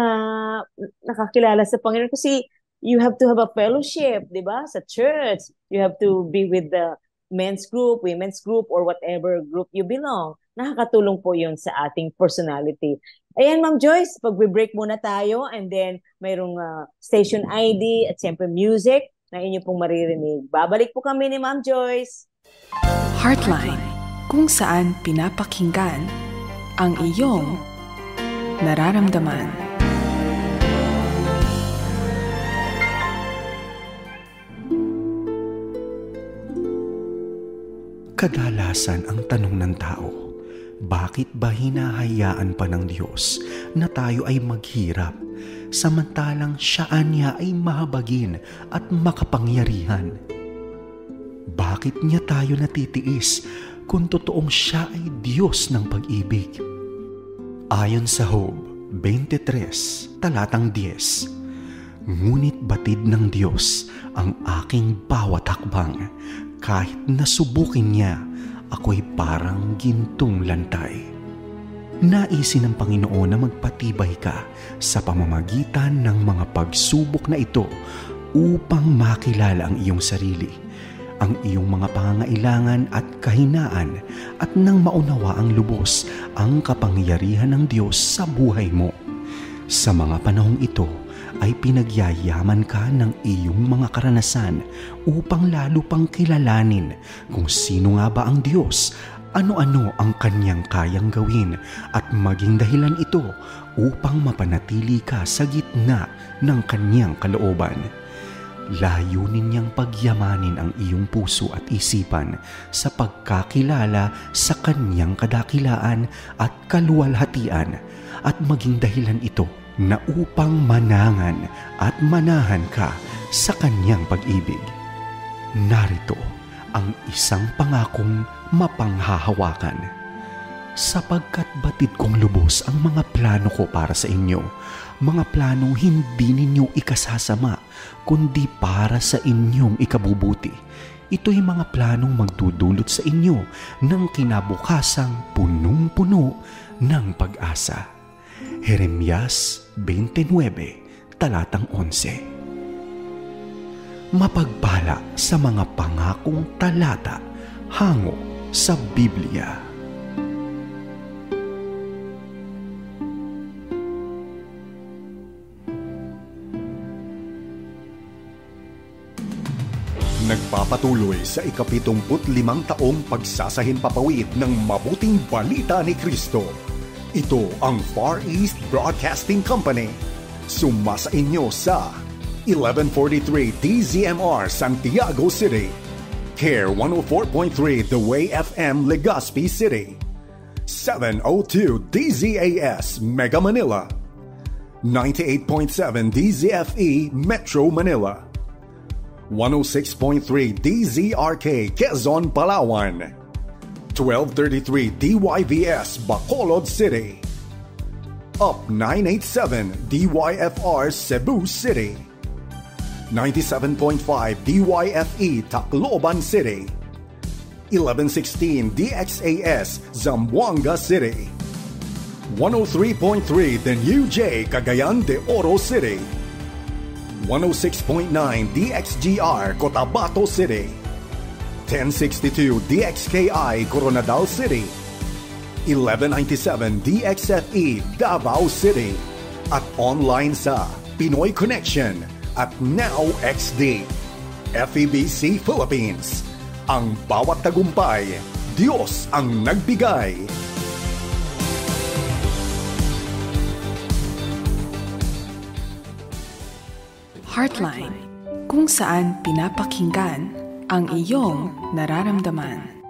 nakakilala sa Panginoon. Kasi you have to have a fellowship, di ba? Sa church. You have to be with the men's group, women's group, or whatever group you belong. Nakakatulong po yun sa ating personality. Ayan, Ma'am Joyce, pag-break muna tayo and then mayroong station ID at siyempre music na inyo pong maririnig. Babalik po kami ni Ma'am Joyce. Heartline, kung saan pinapakinggan ang iyong nararamdaman. Kadalasan ang tanong ng tao, bakit ba hinahayaan pa ng Diyos na tayo ay maghirap samantalang siya niya ay mahabagin at makapangyarihan? Bakit niya tayo natitiis kung totoong siya ay Diyos ng pag-ibig? Ayon sa Job 23, talatang 10, ngunit batid ng Diyos ang aking bawat hakbang. Kahit nasubukin niya, ako'y parang gintong lantay. Naisin ng Panginoon na magpatibay ka sa pamamagitan ng mga pagsubok na ito upang makilala ang iyong sarili, ang iyong mga pangangailangan at kahinaan, at nang maunawa ang lubos ang kapangyarihan ng Diyos sa buhay mo. Sa mga panahong ito, ay pinagyayaman ka ng iyong mga karanasan upang lalo pang kilalanin kung sino nga ba ang Diyos, ano-ano ang Kanyang kayang gawin, at maging dahilan ito upang mapanatili ka sa gitna ng Kanyang kalooban. Layunin niyang pagyamanin ang iyong puso at isipan sa pagkakilala sa Kanyang kadakilaan at kaluwalhatian, at maging dahilan ito na upang manangan at manahan ka sa Kanyang pag-ibig. Narito ang isang pangakong mapanghahawakan. Sapagkat batid kong lubos ang mga plano ko para sa inyo, mga planong hindi ninyo ikasasama, kundi para sa inyong ikabubuti. Ito'y mga planong magdudulot sa inyo ng kinabukasang punong-puno ng pag-asa. Jeremias 29, talatang 11. Mapagpala sa mga pangakong talata hango sa Biblia. Nagpapatuloy sa ika-75 taong pagsasahinpapawid ng mabuting balita ni Kristo. Ito ang Far East Broadcasting Company. Sumasa inyo sa 1143 DZMR Santiago City, Care 104.3 The Way FM Legazpi City, 702 DZAS Mega Manila, 98.7 DZFE Metro Manila, 106.3 DZRK Quezon, Palawan, 1233 DYVS Bacolod City, Up 987 DYFR Cebu City, 97.5 DYFE Tacloban City, 1116 DXAS Zamboanga City, 103.3 The New J Cagayan de Oro City, 106.9 DXGR Cotabato City, 1062 DXKI Coronadal City, 1197 DXFE Davao City, at online sa Pinoy Connection at Now XD. FEBC Philippines. Ang bawat tagumpay, Diyos ang nagbigay. Heartline, kung saan pinapakinggan ang iyong nararamdaman.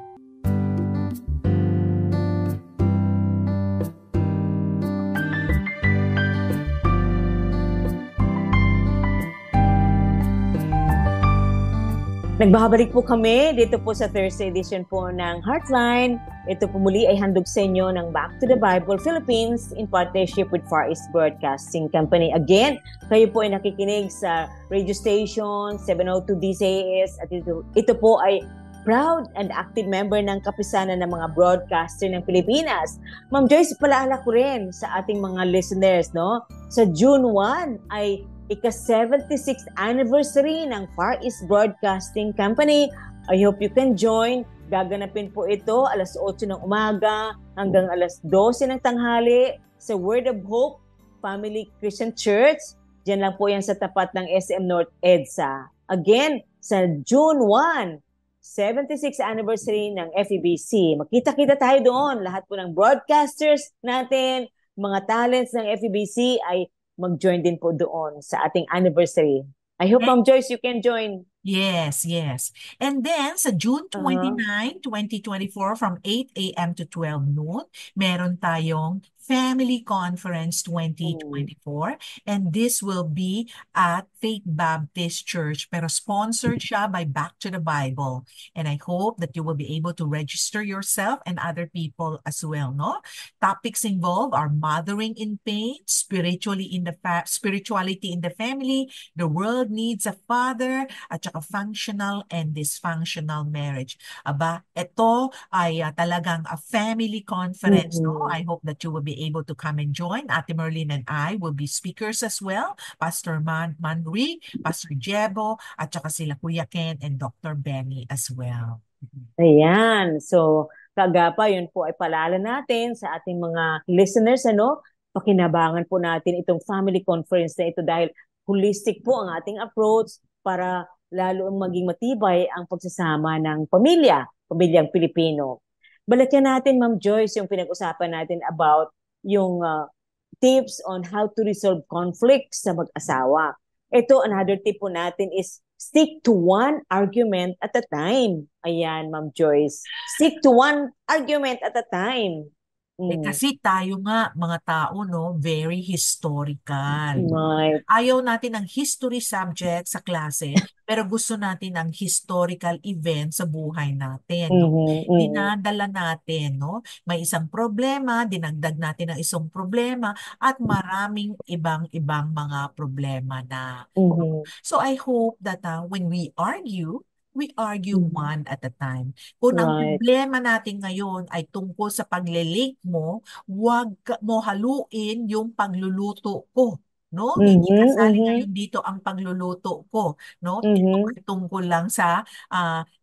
Nagbabalik po kami dito po sa Thursday edition po ng Heartline. Ito po muli ay handog sa inyo ng Back to the Bible Philippines in partnership with Far East Broadcasting Company. Again, kayo po ay nakikinig sa radio station 702 DZAS at ito po ay proud and active member ng kapisanan ng mga broadcaster ng Pilipinas. Ma'am Joyce, palaala ko rin sa ating mga listeners, no? Sa June 1 ay ika-76th anniversary ng Far East Broadcasting Company. I hope you can join. Gaganapin po ito alas 8 ng umaga hanggang alas 12 ng tanghali sa Word of Hope Family Christian Church. Diyan lang po yan sa tapat ng SM North EDSA. Again, sa June 1, 76th anniversary ng FEBC. Makita-kita tayo doon. Lahat po ng broadcasters natin, mga talents ng FEBC ay mag-join din po doon sa ating anniversary. I hope, Ma'am Joyce, you can join. Yes, yes. And then sa June 29, 2024 from 8 a.m. to 12 noon, meron tayong Family Conference 2024 and this will be at Faith Baptist Church pero sponsored siya by Back to the Bible. And I hope that you will be able to register yourself and other people as well, no? Topics involved are mothering in pain, spirituality in the family, the world needs a father, at saka functional and dysfunctional marriage. Aba, ito ay talagang a family conference, no? I hope that you will be able to come and join. Ate Merlin and I will be speakers as well. Pastor Manri, Pastor Jebo, at saka sila Kuya Ken and Dr. Benny as well. Ayan. So, kagapa, yun po ay palala natin sa ating mga listeners, ano? Pakinabangan po natin itong family conference na ito dahil holistic po ang ating approach para lalo maging matibay ang pagsasama ng pamilyang Pilipino. Balikan natin, Ma'am Joyce, yung pinag-usapan natin about yung tips on how to resolve conflicts sa mag-asawa. Ito, another tip po natin is stick to one argument at a time. Ayan, Ma'am Joyce. Stick to one argument at a time. Kasi tayo nga, mga tao, no, very historical. Right. Ayaw natin ng history subject sa klase, pero gusto natin ng historical event sa buhay natin. No? Dinadala natin, no? May isang problema, dinagdag natin ng isang problema, at maraming ibang-ibang mga problema na. So I hope that when we argue one at a time. Kung ang problema natin ngayon ay tungkol sa paglilate mo, huwag mo haluin yung pagluluto ko. No? Hindi kasali ngayon dito ang pagluluto ko. No? Ito ay tungkol lang sa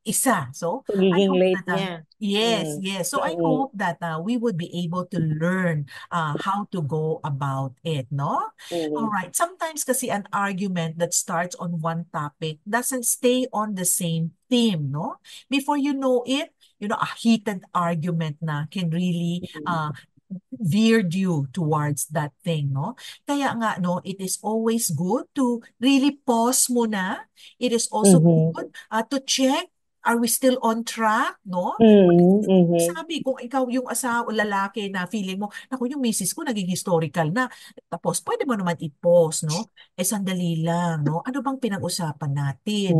isa. So, pagiging late niya. Yes. So, I hope that we would be able to learn how to go about it, no? All right. Sometimes kasi an argument that starts on one topic doesn't stay on the same theme, no? Before you know it, a heated argument na can really veered you towards that thing, no? Kaya nga, no, it is always good to really pause muna. It is also good to check, are we still on track, no? Sabi, kung ikaw yung asawa, lalaki na feeling mo, naku, yung misis ko naging historical na. Tapos, pwede mo naman i-pause, no? Sandali lang, no? Ano bang pinag-usapan natin?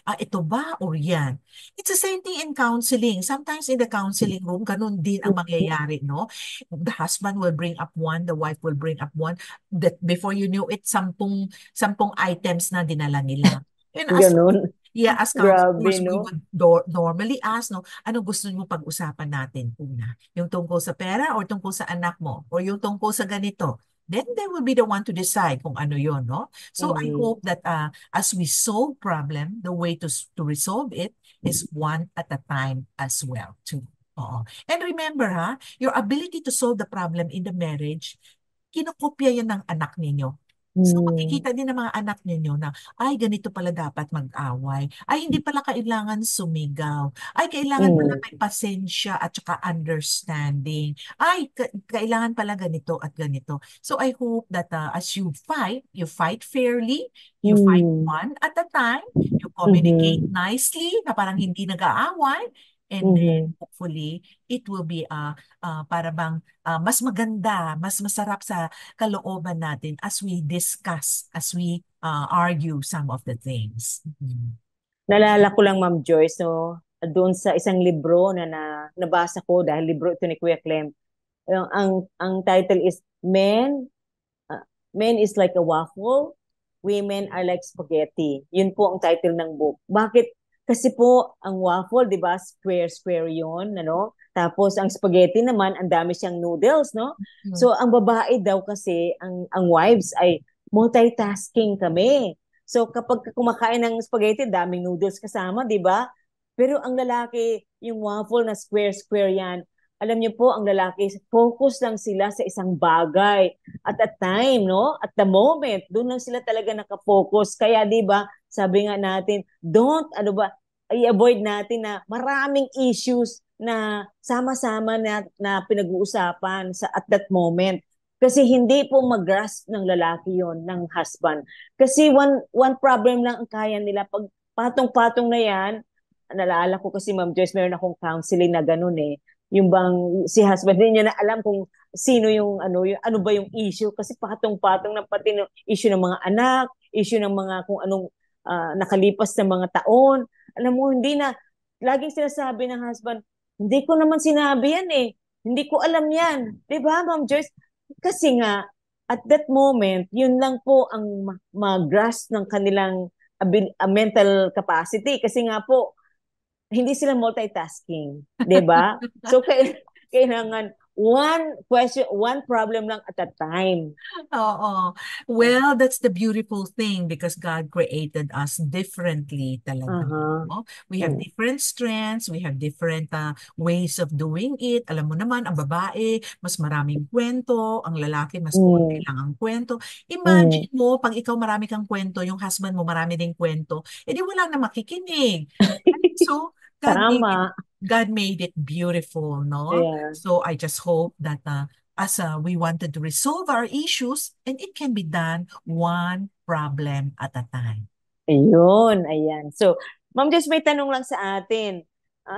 Ito ba or yan? It's the same thing in counseling. Sometimes in the counseling room, ganun din ang mangyayari, no? The husband will bring up one, the wife will bring up one. That before you knew it, sampung items na dinala nila. Ganun. Yeah, as counselors, we would normally ask, no, ano gusto mo pag-usapan natin una? Yung tungkol sa pera or tungkol sa anak mo? Or yung tungkol sa ganito? Then they will be the one to decide kung ano yon, no? So I hope that as we solve problem, the way to resolve it is one at a time as well, too. And remember, your ability to solve the problem in the marriage, kinokopya yan ng anak ninyo. So makikita din ng mga anak ninyo na, ay, ganito pala dapat mag-away. Ay, hindi pala kailangan sumigaw. Ay, kailangan pala may pasensya at saka understanding. Ay, kailangan pala ganito at ganito. So I hope that as you fight fairly, you fight one at a time, you communicate nicely na parang hindi nag-aaway, and then hopefully it will be para bang mas maganda, mas masarap sa kalooban natin as we discuss, as we argue some of the things. Nalala ko lang, Ma'am Joyce, no, doon sa isang libro na nabasa ko dahil libro ito ni Kuya Clem. Ang title is Men is like a waffle, Women are like spaghetti. Yun po ang title ng book. Bakit Kasi po, ang waffle, di ba, square-square yun, ano? Tapos, ang spaghetti naman, ang dami siyang noodles, no? Mm. So, ang babae daw kasi, ang wives ay multitasking kami. So, kapag kumakain ng spaghetti, daming noodles kasama, di ba? Pero ang lalaki, yung waffle na square-square yan, alam niyo po, ang lalaki, focus lang sila sa isang bagay at a time, no? At the moment, doon lang sila talaga nakafocus. Kaya, di ba, sabi nga natin, ano ba, i-avoid natin na maraming issues na sama-sama na pinag-uusapan at that moment. Kasi hindi po mag-grasp ng lalaki yon ng husband. Kasi one problem lang ang kaya nila. Pag patong-patong na yan, naalala ko kasi Ma'am Joyce, meron akong counseling na ganun eh. Yung bang si husband din niya na alam kung sino yung ano ba yung issue kasi patong-patong na pati ng issue ng mga anak, issue ng mga kung anong nakalipas na mga taon. Alam mo, hindi na, laging sinasabi ng husband, hindi ko naman sinabi yan eh. Hindi ko alam yan. Di ba, Ma'am Joyce? Kasi nga, at that moment, yun lang po ang mag-grasp ng kanilang mental capacity. Kasi nga po, hindi sila multitasking, 'di ba? So kailangan one problem lang at a time. Oo. Well, that's the beautiful thing because God created us differently talaga. Aha. No? We have different strengths, we have different ways of doing it. Alam mo naman, ang babae, mas maraming kwento, ang lalaki, mas konti Mm. lang ang kwento. Mm. Imagine mo, pag ikaw marami kang kwento, yung husband mo marami ding kwento, edi wala na makikinig. So, Tama. God made it beautiful, no? Yeah. So I just hope that as we wanted to resolve our issues, and it can be done one problem at a time. Ayun, ayan. So, Ma'am Jess, may tanong lang sa atin.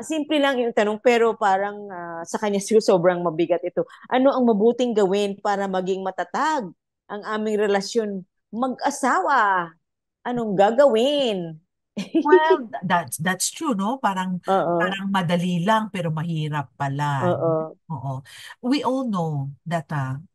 Simple lang yung tanong pero parang sa kanya siguro sobrang mabigat ito. Ano ang mabuting gawin para maging matatag ang aming relasyon mag-asawa? Anong gagawin? Well, that's true, no? Parang Oo. parang madali lang pero mahirap pala. Oo. Oo. We all know that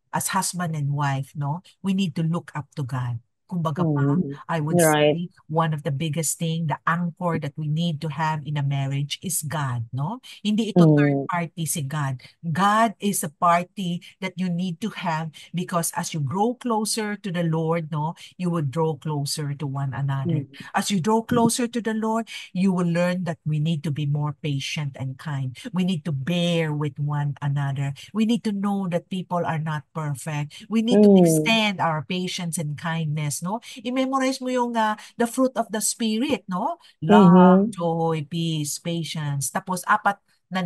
as husband and wife, no, we need to look up to God. Kumbaga pa, Mm. I would Right. say one of the biggest thing, the anchor that we need to have in a marriage is God, no? Hindi ito third Mm. party si God. God is a party that you need to have because as you grow closer to the Lord, no, you would draw closer to one another. Mm. As you draw closer to the Lord, you will learn that we need to be more patient and kind. We need to bear with one another. We need to know that people are not perfect. We need to Mm. extend our patience and kindness, no? I-memorize mo yung the fruit of the Spirit, no? Love, Mhm. joy, peace, patience. Tapos apat na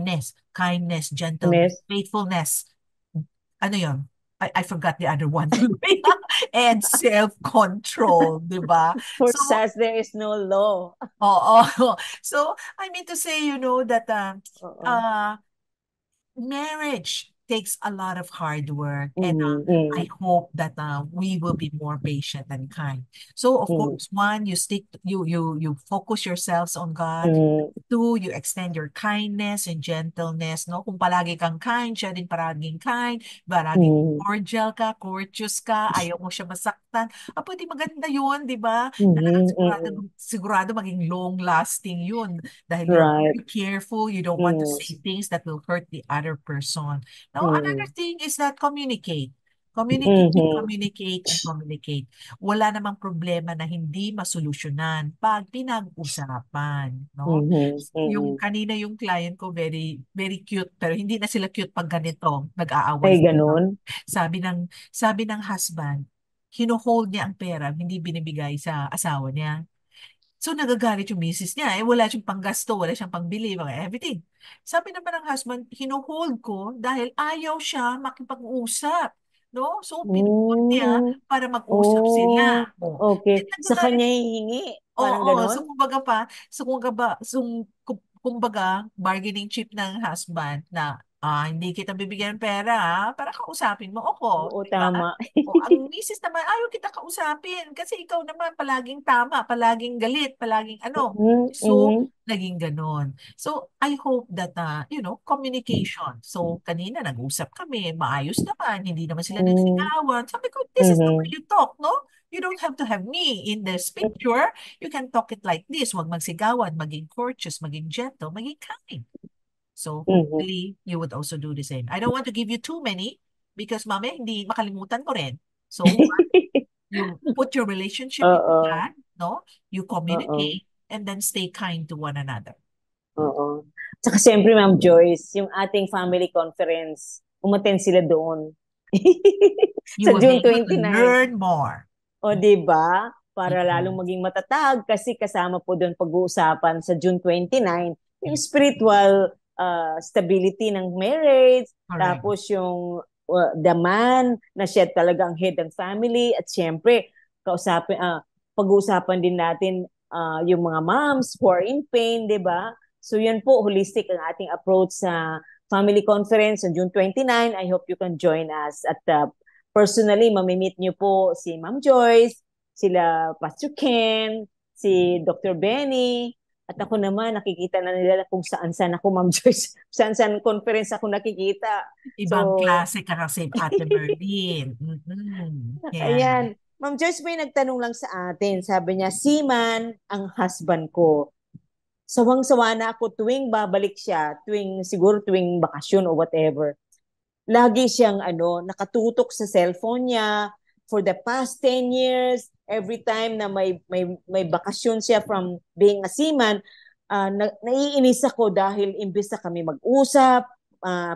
kindness, gentleness, Ness. faithfulness. Ano yun? I forgot the other one. And self-control, di ba? For So, such there is no law. oo. So, I mean to say, that Oo. uh, marriage takes a lot of hard work, and Mm. I Mm. hope that we will be more patient and kind. So, of Mm. course, one, you focus yourselves on God. Mm. Two, you extend your kindness and gentleness, no? Kung palagi kang kind, siya din paraging kind, paraging Mm. cordial ka, courteous ka, ayaw mo siya masaktan. Pwede maganda yun, di ba? Talagang Mhm. sigurado, Mm. sigurado maging long-lasting yun. Dahil you're Right. very careful, you don't want to Mm. say things that will hurt the other person. Now, another Mm. thing is that communicate. Communicate, Mhm. communicate, and communicate. Wala namang problema na hindi masolusyonan pag pinag-usapan, no? Mhm. Yung Mm. kanina yung client ko very very cute pero hindi na sila cute pag ganito nag-aaway Ay, sila. ganun. Sabi ng husband, hino-hold niya ang pera, hindi binibigay sa asawa niya. So nagagalit yung misis niya, wala siyang panggasto, wala siyang pangbili, mga everything. Sabi naman ng husband, hino-hold ko dahil ayaw siya makipag-usap. No? So pinuhold niya Mm. para mag-usap Oh, sila. Oh. okay. Sa Nagagalit. kanya hihingi. Parang Oo, so ganon? kumbaga, bargaining chip ng husband na hindi kita bibigyan ng pera para kausapin mo ako, Oo, di ba? tama. O ang misis naman, ayaw kita kausapin kasi ikaw naman palaging tama, palaging galit, palaging ano. Mhm. So, Mhm. naging ganon. So, I hope that, communication. So, kanina nag-usap kami, maayos naman, hindi naman sila Mhm. nagsigawan. Sabi ko, this is the way Mhm. you talk, no? You don't have to have me in this picture. You can talk it like this. Huwag magsigawan, maging courteous, maging gentle, maging kind. So Mhm. hopefully, you would also do the same. I don't want to give you too many because mamaya hindi makalimutan mo rin. So you put your relationship into Oo. that, no? You Oo. communicate and then stay kind to one another. Oo. Tsaka siyempre, Ma'am Joyce, yung ating family conference, umattend sila doon. You Sa will be June able to 29. learn more. O, di ba? Para lalong Mm. maging matatag kasi kasama po doon pag-uusapan sa June 29 yung spiritual stability ng marriage, Correct. tapos yung the man na siya talaga ang head ng family, at siyempre pag-uusapan din natin yung mga moms who are in pain, di ba? So yan po, holistic ang ating approach sa family conference on June 29. I hope you can join us at personally, mamimit niyo po si Ma'am Joyce, sila Pastor Ken, si Dr. Benny, at ako naman, nakikita na nila kung saan-saan ako, Ma'am Joyce, saan-saan conference ako nakikita. Ibang So, klase ka kasi, Ate Merlin. Yan. ayan. Ma'am Joyce, may nagtanong lang sa atin. Sabi niya, seaman ang husband ko. Sawang-sawa na ako tuwing babalik siya, siguro tuwing bakasyon o whatever. Lagi siyang nakatutok sa cellphone niya for the past 10 years. Every time na may bakasyon siya from being a seaman, naiinis ako dahil imbes na kami mag-usap,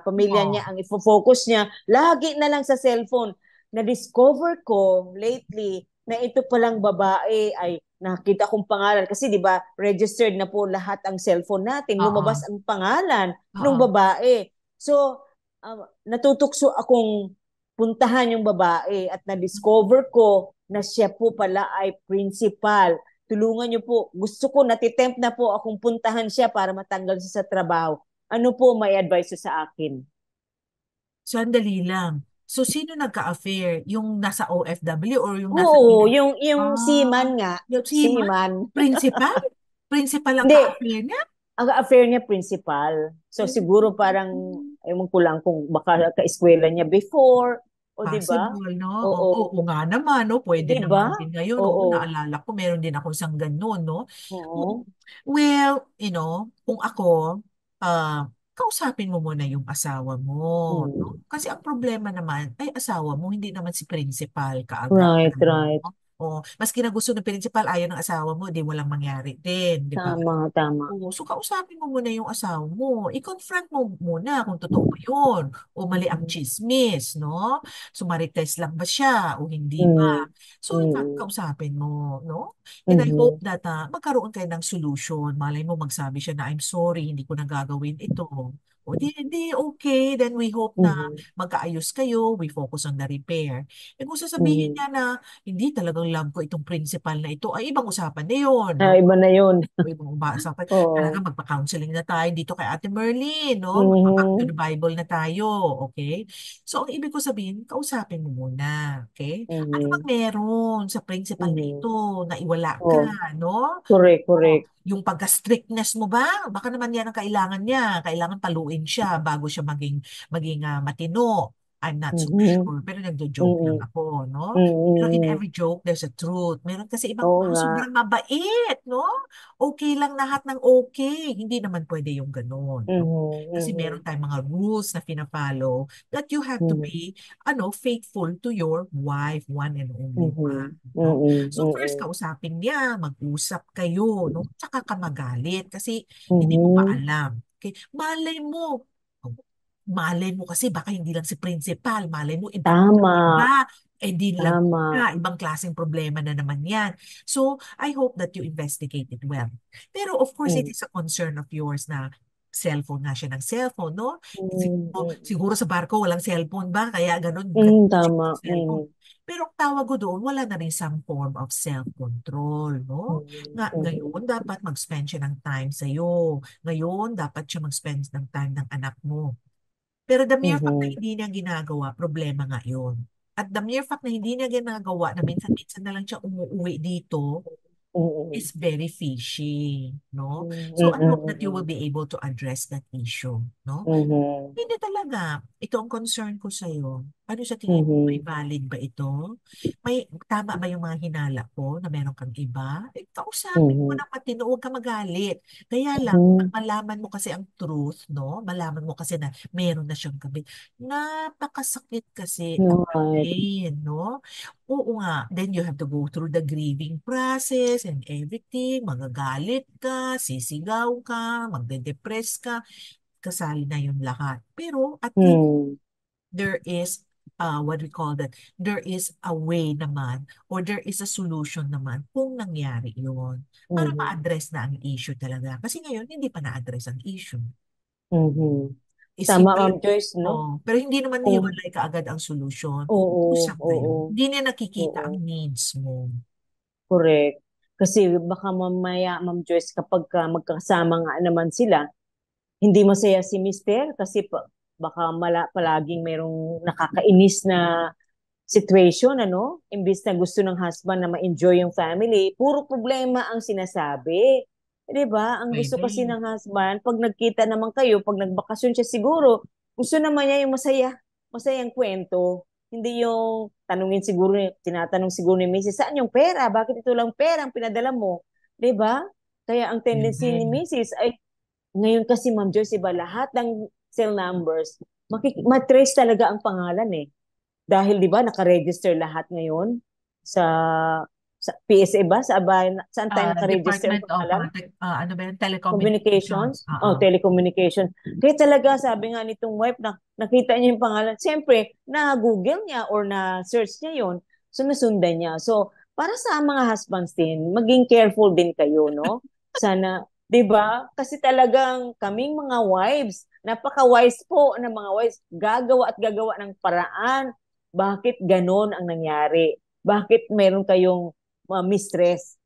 pamilya niya ang ifo-focus niya, lagi na lang sa cellphone. Na-discover ko lately na ito palang babae ay nakita kong pangalan kasi 'di ba registered na po lahat ang cellphone natin, lumabas ang pangalan ng babae. So natutukso akong puntahan yung babae at na-discover ko na siya po pala ay principal. Tulungan niyo po. Gusto ko, natitempt na po akong puntahan siya para matanggal siya sa trabaho. Ano po may advice sa akin? Sandali lang. So, sino nagka-affair? Yung nasa OFW or yung nasa Oo, Pinas? yung seaman nga. Yung seaman? Seaman. Principal? Principal ang Hindi, ka-affair niya? ang affair niya principal. So siguro parang, ewan ko lang kung baka ka-eskwela niya before, o di ba? Possible, no? Oo. Oo nga naman, no? Pwede Di ba? naman din ngayon. Oo, Oo. naalala ko, meron din ako isang ganun, no? Oo. Well, kung ako, kausapin mo muna yung asawa mo, no? Kasi ang problema naman, ay asawa mo, hindi naman si principal kaagad. Right, right. No? O, maski na gusto ng principal, ayaw ng asawa mo, di walang mangyari din, di ba? Tama, tama. Oo, so kausapin mo muna yung asawa mo. I-confront mo muna kung totoo ba yun. O mali ang chismis, no? So marites lang ba siya o hindi ba? So kausapin mo, no? And I hope that magkaroon kayo ng solution. Malay mo magsabi siya na I'm sorry, hindi ko na gagawin ito. O di okay, then we hope na magkaayos kayo, we focus on the repair. E kung sasabihin niya na hindi talagang love ko itong principal na ito, ay ibang usapan na yun, no? Iba na yun. Ibang usapan. Oo. Talaga magpa-counseling na tayo dito kay Ate Merlin, no? Magpa-back to the Bible na tayo, okay? So, ang ibig ko sabihin, kausapin mo muna, okay? Ano bang meron sa principal na ito na iwala ka, no? Correct, correct. Yung pagka-strictness mo ba? Baka naman yan ang kailangan niya. Kailangan paluin siya bago siya maging matino. I'm not so sure. Pero nagjo-joke lang ako, no? Pero in every joke, there's a truth. Meron kasi ibang Oo nga. sobrang mabait, no? Okay lang lahat ng okay. Hindi naman pwede yung ganun, no? Kasi meron tayong mga rules na fina-follow that you have to be, faithful to your wife, one and only one, no? So first, kausapin niya, mag-usap kayo, no? Tsaka ka magalit kasi hindi mo pa alam. Okay? Malay mo kasi baka hindi lang si principal, malay mo Tama. iba, hindi lang Tama. ibang klaseng problema na naman yan. So, I hope that you investigate it well. Pero of course, it is a concern of yours na cellphone nga siya ng cellphone, no? Siguro sa barko walang cellphone ba? Kaya ganun, Tama. cellphone. Pero ang tawag ko doon, wala na rin some form of self-control, no? Ngayon, dapat mag-spend siya ng time sa'yo. Ngayon, dapat siya mag-spend ng time ng anak mo. Pero the mere fact na hindi niya ginagawa, problema nga yun. At the mere fact na hindi niya ginagawa, na minsan-minsan na lang siya umuwi dito, is very fishy, no? So, I hope that you will be able to address that issue, no? Hindi talaga. Ito ang concern ko sa'yo. Ano sa tingin mo? May Mhm. valid ba ito? Tama ba yung mga hinala ko na meron kang iba? Kausapin mo Mhm. ng matino, huwag ka magalit. Kaya lang, pag Mhm. malaman mo kasi ang truth, no? Malaman mo kasi na meron na siyang kabit. Napakasakit kasi Right. tanggapin, no? Oo nga, then you have to go through the grieving process and everything. Magagalit ka, sisigaw ka, magde-depress ka, kasali na yung lahat. Pero at least Hmm. there is what we call that, there is a way naman or there is a solution naman kung nangyari yun para Mhm. ma-address na ang issue talaga. Kasi ngayon, hindi pa na-address ang issue. Mhm. Is Tama, hiwalay, Ma'am Joyce, no? pero hindi naman Kung hiwalay kaagad ang solusyon. oo, Usap kayo. oo, Hindi niya nakikita ang oo. needs mo. Correct. Kasi baka mamaya, Ma'am Joyce, kapag magkasama nga naman sila, hindi masaya si Mister kasi baka palaging merong nakakainis na situation, ano? Imbis na gusto ng husband na ma-enjoy yung family, puro problema ang sinasabi. 'Di ba? Ang gusto kasi Pwede. ng husband, pag nagkita naman kayo, pag nagbakasyon siya siguro, gusto naman niya yung masaya, masayang kwento. Hindi yung tanungin siguro, tinatanong siguro ni Mrs. saan yung pera? Bakit ito lang pera ang pinadala mo? 'Di ba? Kaya ang tendency ni Pwede. Mrs. ay, ngayon kasi Ma'am Joyce, iba lahat ng cell numbers, matrace talaga ang pangalan eh. Dahil 'di ba naka-register lahat ngayon sa PSA ba? Saan tayo naka-register ang Department of pangalan? ano ba yun? Communications? Telecommunications. Oh, telecommunication. Kaya talaga sabi nga nitong wife na nakita niya yung pangalan. Siyempre, na-google niya or na-search niya yon. So, nasundan niya. So, para sa mga husbands din, maging careful din kayo, no? Sana, 'di ba? Kasi talagang kaming mga wives, napaka-wise po ng mga wives, gagawa at gagawa ng paraan. Bakit ganon ang nangyari? Bakit meron kayong mistress?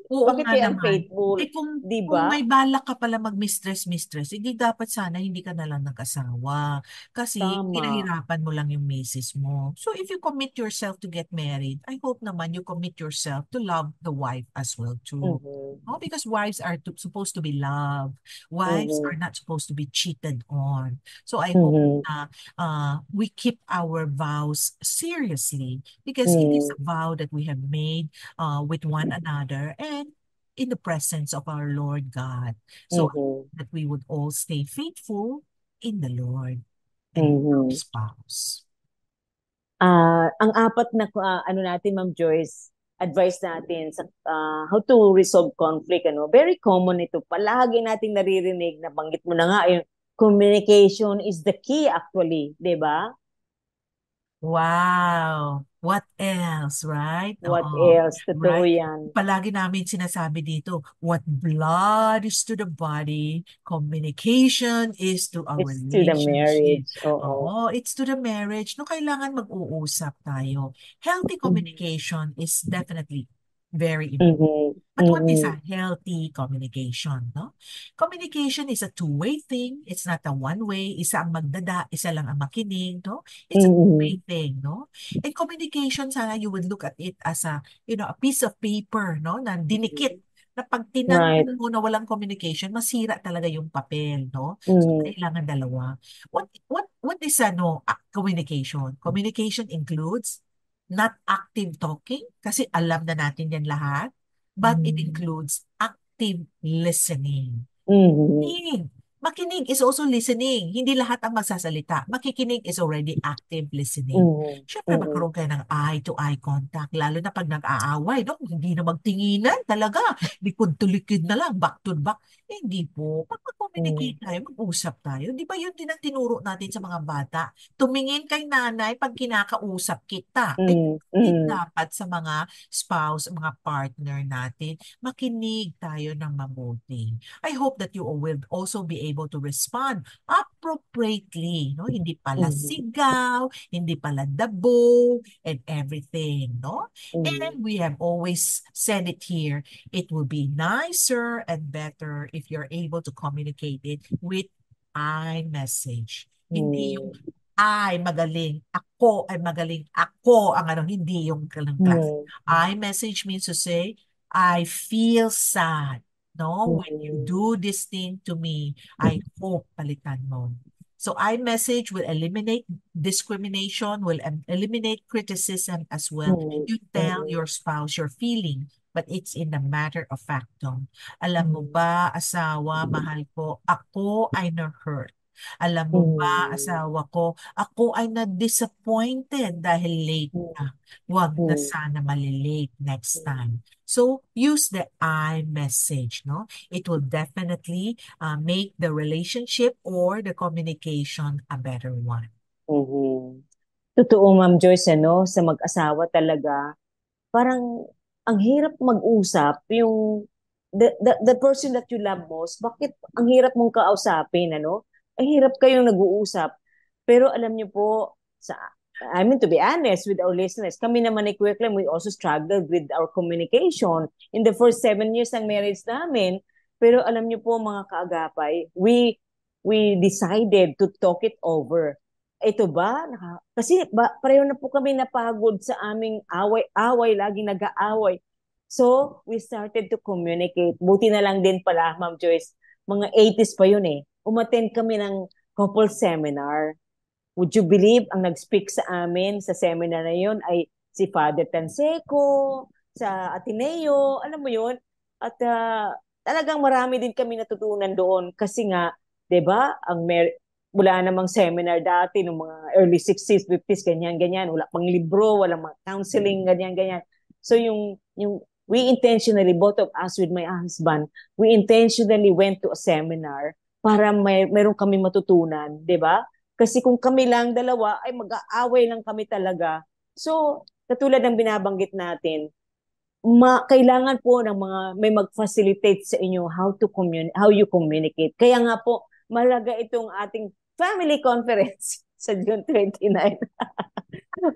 Oo Bakit nga kayo naman. unfaithful? Eh Di kung ba? may balak ka pala mag-mistress, hindi dapat sana hindi ka na lang nag-asawa. Kasi Tama. pinahirapan mo lang yung misis mo. So if you commit yourself to get married, I hope naman you commit yourself to love the wife as well too. Mhm. No, because wives are supposed to be loved. Wives are Mhm. not supposed to be cheated on. So I hope Mhm. na we keep our vows seriously because it is Mhm. a vow that we have made with one another and in the presence of our Lord God. So Mhm. that we would all stay faithful in the Lord and in our Mhm. spouse. Ang apat na ano natin, Ma'am Joyce, advice natin sa how to resolve conflict, ano? Very common ito. Palagi nating naririnig, nabanggit mo na nga, yung communication is the key actually, 'di ba? Wow! What else, right? What Oo. else? Totoo Right? 'yan. Palagi namin sinasabi dito, what blood is to the body, communication is to our It's to the relationship. marriage. Oo. Oo, it's to the marriage. No, kailangan mag-uusap tayo. Healthy Mhm. communication is definitely very important. Mhm. But what is a Mhm. healthy communication, no? Communication is a two-way thing. It's not a one-way. Isa ang magdada, isa lang ang makinig, no? It's a two-way Mhm. thing, no? And communication, sana you would look at it as a piece of paper, no? Na dinikit. Na pag Right. tinanggal mo na walang communication, masira talaga yung papel, no? So, Mhm. kailangan dalawa. What is communication? Communication includes not active talking, kasi alam na natin yan lahat, but it Mhm. includes active listening. Mhm. Makinig. Makinig is also listening. Hindi lahat ang magsasalita. Makikinig is already active listening. Mhm. Siyempre, Mhm. magkaroon kayo ng eye-to-eye contact, lalo na pag nag-aaway, no? Hindi na magtinginan talaga. Likod to likod na lang, back to back. Eh, hindi po. Pag Mhm. mag-communicate tayo, mag-usap tayo, di ba yun din ang tinuro natin sa mga bata? Tumingin kay nanay pag kinakausap kita. Ay, Mhm. din Mhm. dapat sa mga spouse, mga partner natin, makinig tayo ng mabuti. I hope that you will also be able to respond appropriately, no? Hindi pala Mhm. sigaw, hindi pala dabo, and everything, no? Mhm. And we have always said it here, it will be nicer and better if you're able to communicate it with iMessage. Hindi yung Mhm. magaling, ako ay magaling, ako ang hindi yung kalang class. Mhm. iMessage means to say, I feel sad. No, when you Mhm. do this thing to me, I hope palitan mo. So iMessage will eliminate discrimination, will eliminate criticism as well. You tell your spouse your feeling, but it's in the matter of fact tone. Alam mo ba, asawa, mahal ko, ako ay na-hurt. Alam mo ba, asawa ko, ako ay na-disappointed dahil late na. Huwag na sana malilate next time. So use the I message, no? It will definitely make the relationship or the communication a better one. Totoo, Ma'am Joyce, sa mag-asawa talaga, parang ang hirap mag-usap yung the person that you love most. Bakit ang hirap mong kausapin, Ang hirap kayong nag-uusap. Pero alam niyo po, to be honest with our listeners, kami naman ni Quicklem, we also struggled with our communication in the first 7 years ng marriage namin. Pero alam niyo po, mga kaagapay, we decided to talk it over. Ito ba? Kasi pareho na po kami napagod sa aming away-away, laging nag-aaway. So, we started to communicate. Buti na lang din pala, Ma'am Joyce, mga 80s pa yun eh. Umattend kami ng couple seminar. Would you believe, ang nag-speak sa amin sa seminar na yun ay si Father Tanseco, sa Ateneo, alam mo yun? At talagang marami din kami natutunan doon kasi nga, 'di ba, wala namang seminar dati nung mga early 60s, 50s, ganyan-ganyan. Wala pang libro, wala mga counseling, ganyan-ganyan. So we intentionally, both of us with my husband, we intentionally went to a seminar para meron kami matutunan, 'di ba? Kasi kung kami lang dalawa, ay mag-aaway lang kami talaga. So, katulad ng binabanggit natin, kailangan po ng may mag-facilitate sa inyo how you communicate. Kaya nga po, malaga itong ating family conference sa June 29.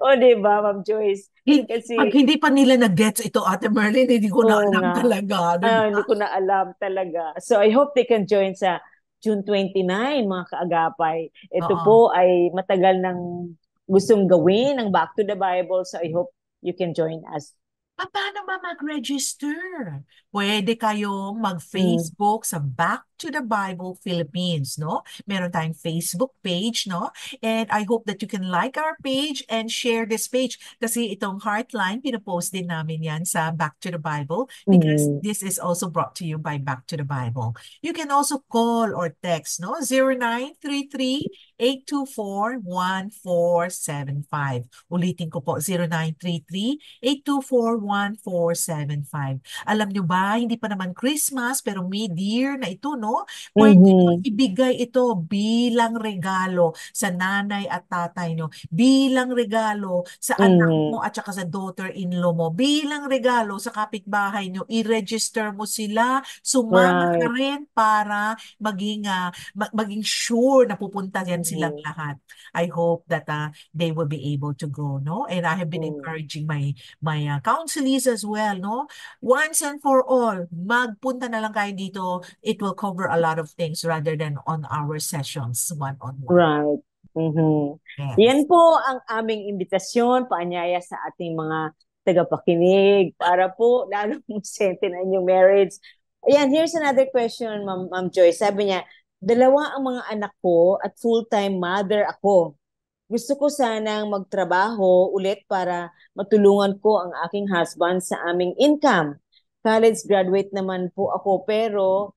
O, di ba, Ma'am Joyce? Kasi, pag hindi pa nila nag-gets ito, Ate Merlin, hindi ko na alam talaga. Diba? Hindi ko na alam talaga. So, I hope they can join sa June 29, mga kaagapay. Ito po ay matagal nang gustong gawin ng Back to the Bible. So I hope you can join us. Paano ba mag-register? Pwede kayong mag-Facebook sa Back to the Bible Philippines, no? Meron tayong Facebook page, no? And I hope that you can like our page and share this page kasi itong Heartline, pinapost din namin yan sa Back to the Bible because this is also brought to you by Back to the Bible. You can also call or text, no? 0933-824-1475. Ulitin ko po, 0933-824-1475. Alam nyo ba, hindi pa naman Christmas, pero mid-year na ito, no? Pwede nyo ibigay ito bilang regalo sa nanay at tatay nyo, bilang regalo sa anak mo at saka sa daughter-in-law mo, bilang regalo sa kapitbahay nyo, i-register mo sila, sumama ka rin para maging sure na pupunta yan silang lahat. I hope that they will be able to go, no? And I have been encouraging my counselees as well, no? Once and for all, magpunta na lang kayo dito. It will cover a lot of things rather than on our sessions one-on-one. Right. Yes. Yan po ang aming imbitasyon, paanyaya sa ating mga tagapakinig para po lalo masente na inyong marriage. Ayan, here's another question, Ma'am Joy. Sabi niya, 2 ang mga anak ko at full-time mother ako. Gusto ko sanang magtrabaho ulit para matulungan ko ang aking husband sa aming income. College graduate naman po ako pero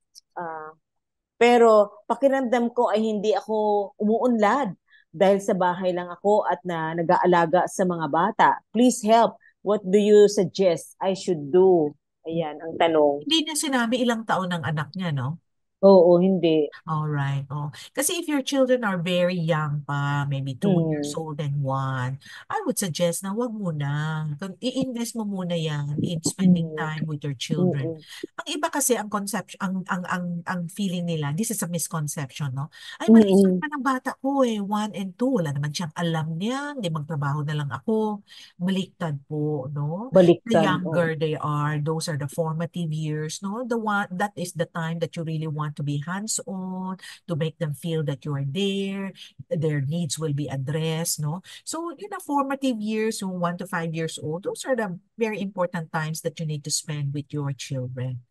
pakiramdam ko ay hindi ako umuunlad dahil sa bahay lang ako at nag-aalaga sa mga bata. Please help. What do you suggest I should do? Ayan ang tanong. Hindi niya sinabi ilang taon ng anak niya, no? Oo, hindi. Alright. Oh. Kasi if your children are very young pa, maybe 2 years old and 1, I would suggest na wag muna. I-invest mo muna yan in spending time with your children. Ang iba kasi ang conception, ang feeling nila, this is a misconception, no? Ay, maliit pa ng bata ko 1 and 2. Wala naman siyang alam niyan. Di magtrabaho na lang ako. Baliktad po, no? The younger they are, those are the formative years, no? That is the time that you really want to be hands-on, to make them feel that you are there, their needs will be addressed, no? So, in the formative years, yung 1 to 5 years old, those are the very important times that you need to spend with your children.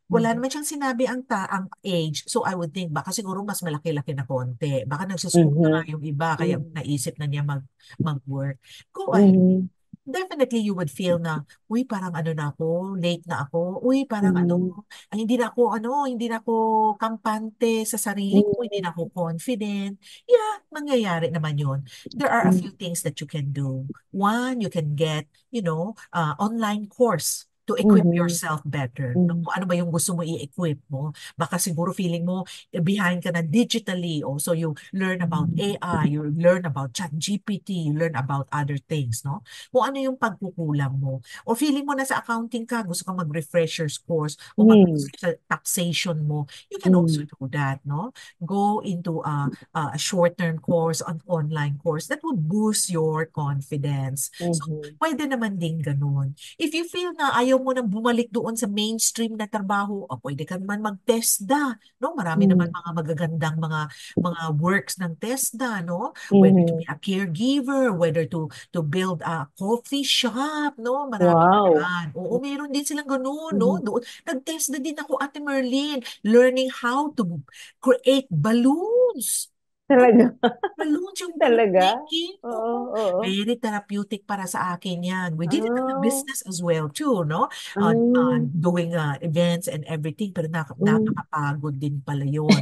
wala naman siyang sinabi ang age. So I would think baka siguro mas malaki-laki na konti. Baka nagsuschool na nga Mhm. yung iba kaya Mhm. naisip na niya mag-work. Go ahead. Mhm. Definitely you would feel na, uy, parang ano na ako, late na ako. Uy, parang Mhm. ano, ay, hindi na ako kampante sa sarili ko, hindi na ako confident. Yeah, mangyayari naman yun. There are a Mhm. few things that you can do. One, you can get, online course to equip Mhm. yourself better. No? Mhm. Kung ano ba yung gusto mo i-equip mo. Baka siguro feeling mo behind ka na digitally. Also, you learn about AI, you learn about ChatGPT, you learn about other things, no? Kung ano yung pagkukulang mo. O feeling mo na sa accounting ka, gusto kang mag-refresher's course o Mhm. sa taxation mo, you can also Mhm. do that, no? Go into a short-term course, an online course that will boost your confidence. So, Mhm. pwede naman din ganun. If you feel na ayaw mo nang bumalik doon sa mainstream na trabaho, pwede ka naman mag-TESDA, no? Marami naman Mhm. mga magagandang mga works ng TESDA, no? Whether to be Mhm. a caregiver, whether to build a coffee shop, no? Marami Wow. yan. Oo, meron din silang ganun, no? Mhm. Doon, nag-test na din ako, Ate Merlin, learning how to create balloons. Oh, Talaga? balloons, yung balloon Talaga? making. Oo, Oo. oo. Very therapeutic para sa akin yan. We did it as a Ah. business as well too, no? Ah. Doing events and everything, pero Mm. nakakapagod din pala yun.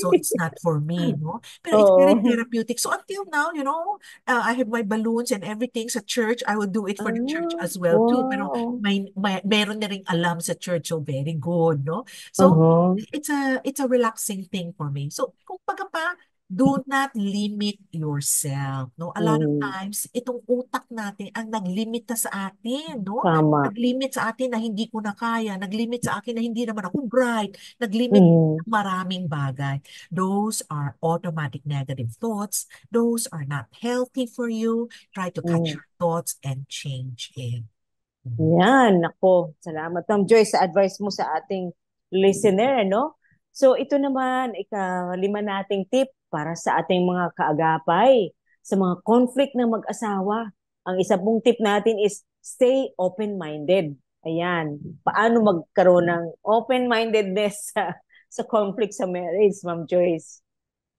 So it's not for me, no? Pero it's very Oo. therapeutic. So until now, I have my balloons and everything sa church. I will do it for the church Ah. as well too. Pero Wow. meron na ring alam sa church, so very good, no? So Uh-huh. it's a relaxing thing for me. So kung baga pa, do not limit yourself, no? A lot of Mm. times, itong utak natin ang naglimit na sa atin, no? Tama. Naglimit sa atin na hindi ko na kaya, naglimit sa akin na hindi naman ako bright, naglimit Mm. sa maraming bagay. Those are automatic negative thoughts. Those are not healthy for you. Try to catch Mm. your thoughts and change it. Yan, nako. Salamat, Ma'am Joyce, sa advice mo sa ating listener, no? So, ito naman, ikalima nating tip para sa ating mga kaagapay, sa mga conflict ng mag-asawa. Ang isa pong tip natin is stay open-minded. Ayan. Paano magkaroon ng open-mindedness sa conflict sa marriage, Ma'am Joyce?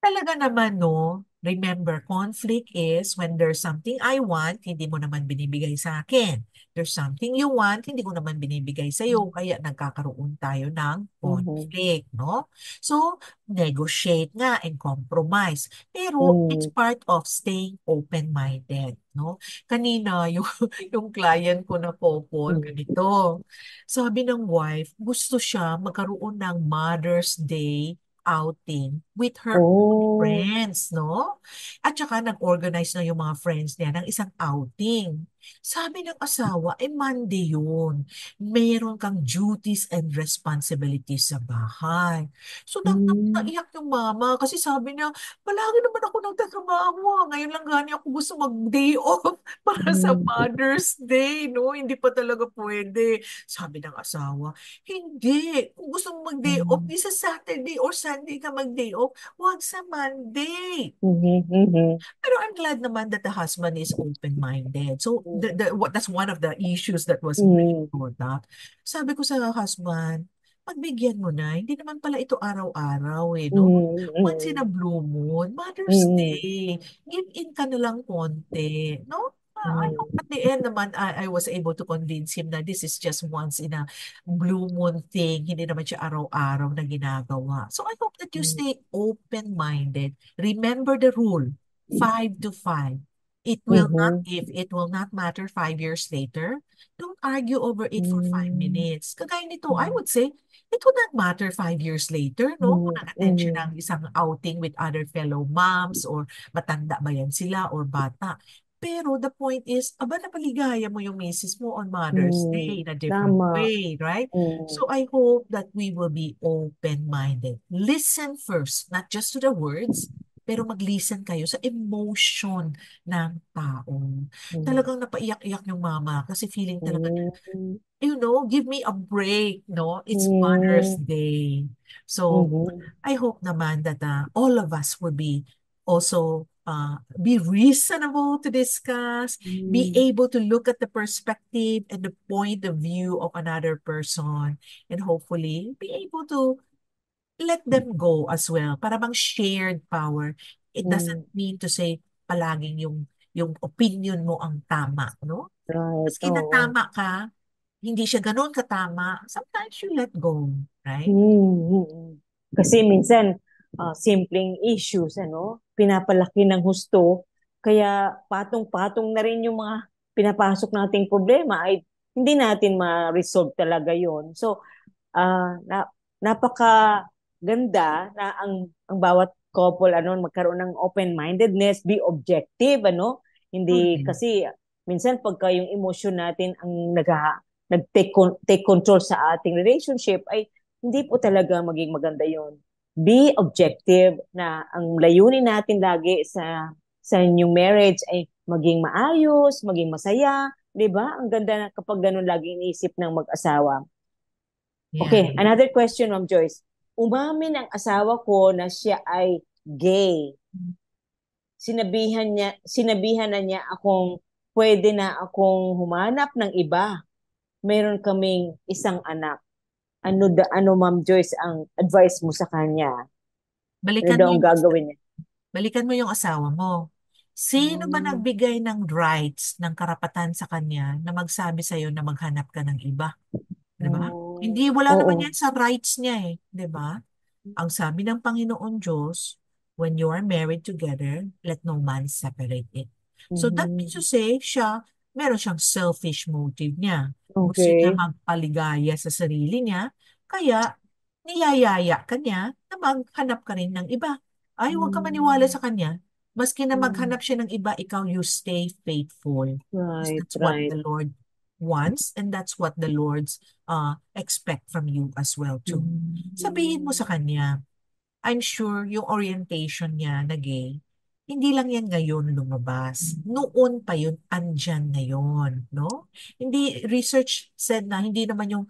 Talaga naman, no? Remember, conflict is when there's something I want, hindi mo naman binibigay sa akin. There's something you want, hindi ko naman binibigay sa iyo, kaya nagkakaroon tayo ng Mhm. conflict, no? So, negotiate nga and compromise. Pero it's Mhm. part of staying open-minded, no? Kanina, yung client ko na couple, Mhm. ganito. Sabi ng wife, gusto siya magkaroon ng Mother's Day outing with her own Oh. friends, no? At saka nag-organize na yung mga friends niya ng isang outing. Sabi ng asawa, Monday yun. Meron kang duties and responsibilities sa bahay. So, Mm. naiyak yung mama kasi sabi niya, palagi naman ako nagtatrabaho. Ngayon lang gani ako gusto mag-day off para sa Mm. Mother's Day, no? Hindi pa talaga pwede. Sabi ng asawa, hindi. Kung gusto mo mag-day off, Mm. di sa Saturday or Sunday ka mag-day off, huwag sa Monday. Mhm. Mhm. Pero I'm glad naman that the husband is open-minded. So that's one of the issues that was being Mhm. brought up. Sabi ko sa husband, pagbigyan mo na, hindi naman pala ito araw-araw no? Once in a Mhm. blue moon, Mother's Mhm. Day, give in ka na lang konti, no? I hope Mhm. at the end naman, I was able to convince him na this is just once in a blue moon thing, hindi naman siya araw-araw na ginagawa. So I hope that you Mhm. stay open-minded. Remember the rule, 5 to 5. Mhm. If it will not matter 5 years later, don't argue over it for five Mhm. minutes. Kagaya nito, I would say, it would not matter 5 years later, no? Kung Mhm. nag-attend siya Mhm. ng isang outing with other fellow moms or matanda ba yan sila or bata. Pero the point is, napaligaya mo yung misis mo on Mother's Day Mhm. in a different Tama. way, right? Mhm. So I hope that we will be open-minded. Listen first, not just to the words, pero mag-listen kayo sa emotion ng tao. Mhm. Talagang napaiyak-iyak yung mama kasi feeling talaga, Mhm. give me a break, no? It's Mother's Mhm. Day. So, Mhm. I hope naman that all of us will be also be reasonable to discuss, be able to look at the perspective and the point of view of another person, and hopefully be able to let them go as well. Para bang shared power. It doesn't mean to say palaging yung opinion mo ang tama, no? Right. Maski na Oo. tama ka, hindi siya ganoon katama, sometimes you let go, right? Kasi minsan, simpleng issues, pinapalaki ng husto, kaya patong-patong na rin yung mga pinapasok nating problema ay hindi natin ma-resolve talaga yon. So, napakaganda na ang bawat couple magkaroon ng open-mindedness, be objective, Hindi Correct. kasi minsan pagka yung emotion natin ang take control sa ating relationship ay hindi po talaga maging maganda yon. Be objective na ang layunin natin lagi sa inyong marriage ay maging maayos, maging masaya, 'di ba? Ang ganda na kapag ganun lagi iniisip ng mag-asawa. Yeah. Okay, another question, Ma'am Joyce. Umamin ang asawa ko na siya ay gay. Sinabihan na niya akong pwede na akong humanap ng iba. Meron kaming isang anak. Ano Ma'am Joyce ang advice mo sa kanya? Ano Balikan daw mo ang gagawin niya? balikan mo yung asawa mo. Sino ba Mm. nagbigay ng rights, ng karapatan sa kanya na magsabi sa'yo na maghanap ka ng iba? Di ba? Oh, Hindi, wala naman oo. yan sa rights niya eh. Di ba? Ang sabi ng Panginoon Diyos, when you are married together, let no man separate it. So that means to Mhm. say, meron siyang selfish motive niya. Gusto niya Okay. magpaligaya sa sarili niya, kaya niyayaya ka niya na maghanap ka rin ng iba. Ay, huwag ka maniwala Mm. sa kanya. Maski na Mm. maghanap siya ng iba, ikaw, you stay faithful. Because Right, that's what right. the Lord wants and that's what the Lord's expect from you as well too. Sabihin mo sa Mm. kanya, I'm sure yung orientation niya na gay, hindi lang yan ngayon lumabas. Noon pa yun, andyan na yun, no? Hindi, research said na hindi naman yung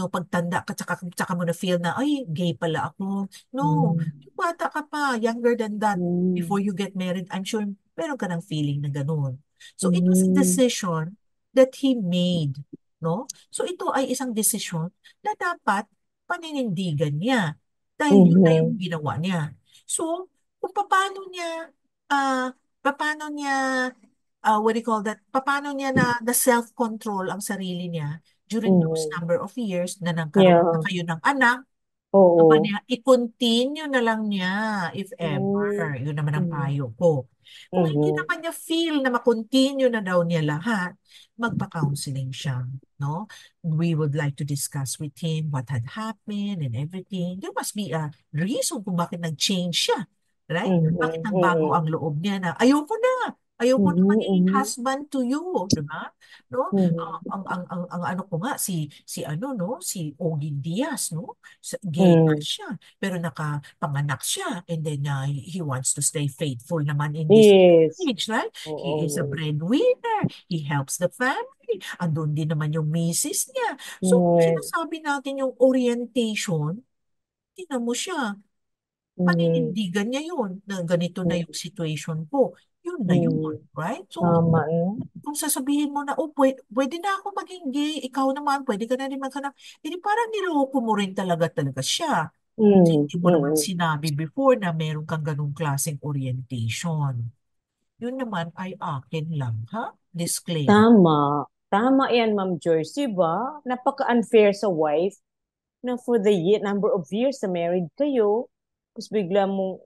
pagtanda ka tsaka mo na feel na, ay, gay pala ako. No, Mm. yung bata ka pa, younger than that, Mm. before you get married, I'm sure meron ka ng feeling na ganun. So it was a Mm. decision that he made, no? So ito ay isang decision na dapat paninindigan niya dahil yun na yung Mhm. ginawa niya. So, kung paano niya, what do you call that, paano niya na self-control ang sarili niya during those Mhm. number of years na nagkaroon na Yeah. kayo ng anak, aba Oo. niya, i-continue na lang niya if Mm. ever. Yun naman ang Mhm. payo ko. Kung hindi Mhm. naman niya feel na ma-continue na daw niya lahat, magpa-counseling siya, no? We would like to discuss with him what had happened and everything. There must be a reason kung bakit nag-change siya, right? Mhm. Bakit nagbago Mhm. ang loob niya na ayoko na Mhm. maging Mhm. husband to you, di ba? No? Mhm. Ang ano ko nga si ano no, si Ogie Diaz, no? Gay nga Mhm. siya, pero nakapanganak siya and then he wants to stay faithful naman in this Yes. marriage, right? He is a Oo. breadwinner. He helps the family. Andun din naman yung misis niya. So, kung Right. sinasabi natin yung orientation, tingnan mo siya. Mhm. Paninindigan niya yun na ganito na yung situation ko. Yun na yun, Mhm. right? So, Tama, no? kung sasabihin mo na, oh, pwede na ako maging gay, ikaw naman, pwede ka na rin maghanap, hindi parang niloko mo rin talaga siya. Kasi Mhm. hindi mo naman Mhm. sinabi before na meron kang ganung klaseng orientation. Yun naman ay akin lang, ha? Disclaimer. Tama. Tama yan, Ma'am Joyce. Diba? Napaka-unfair sa wife na for the number of years na married kayo, tapos bigla mong,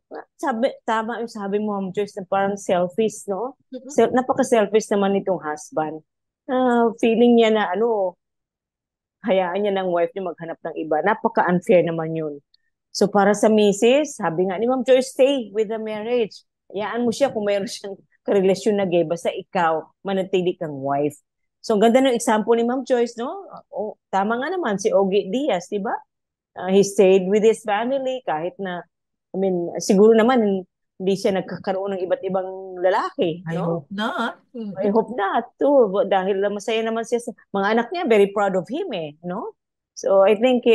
tama yung sabi mo, Ma'am Joyce, na parang selfish, no? Mhm. Napaka-selfish naman itong husband. Feeling niya na, hayaan niya ng wife niya maghanap ng iba. Napaka-unfair naman yun. So para sa misis, sabi nga ni Ma'am Joyce, stay with the marriage. Hayaan mo siya kung mayroon siyang karelasyon na gay, basta ikaw, manatili kang wife. So ang ganda ng example ni Ma'am Joyce, no? Tama nga naman si Ogie Diaz, di ba? He stayed with his family kahit na, siguro naman hindi siya nagkakaroon ng iba't ibang lalaki, I no? hope not. I hope not too. Dahil masaya naman siya sa mga anak niya, very proud of him no? So I think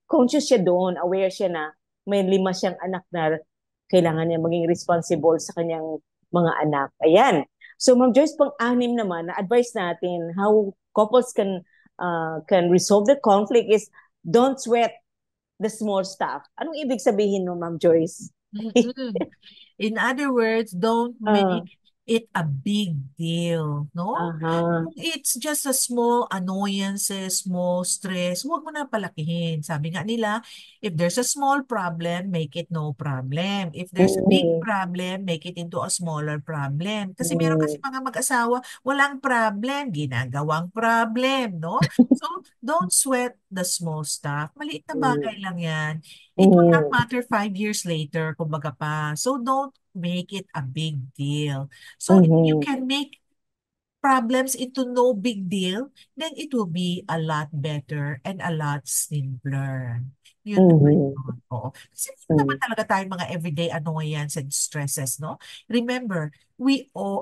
conscious siya doon, aware siya na may 5 siyang anak na kailangan niya maging responsible sa kanyang mga anak. Ayan. So, Ma'am Joyce, pang-anim naman, na advice natin how couples can resolve the conflict is don't sweat the small stuff. Anong ibig sabihin mo, Ma'am Joyce? Mm-mm. In other words, don't Ah, make it a big deal, no? aha. Kung it's just a small annoyances, small stress, huwag mo na palakihin. Sabi nga nila, if there's a small problem, make it no problem. If there's a big Mm, problem, make it into a smaller problem. Kasi meron kasi mm, mga mag-asawa, walang problem, ginagawang problem, no? So, don't sweat the small stuff. Maliit na bagay lang yan. It will not mm, matter 5 years later, kumbaga pa. So don't make it a big deal. So if you mm, can make problems into no big deal, then it will be a lot better and a lot simpler. Yun naman mm, yun. Oo. Kasi meron naman mm, talaga tayong mga everyday annoyance and stresses, no? Remember,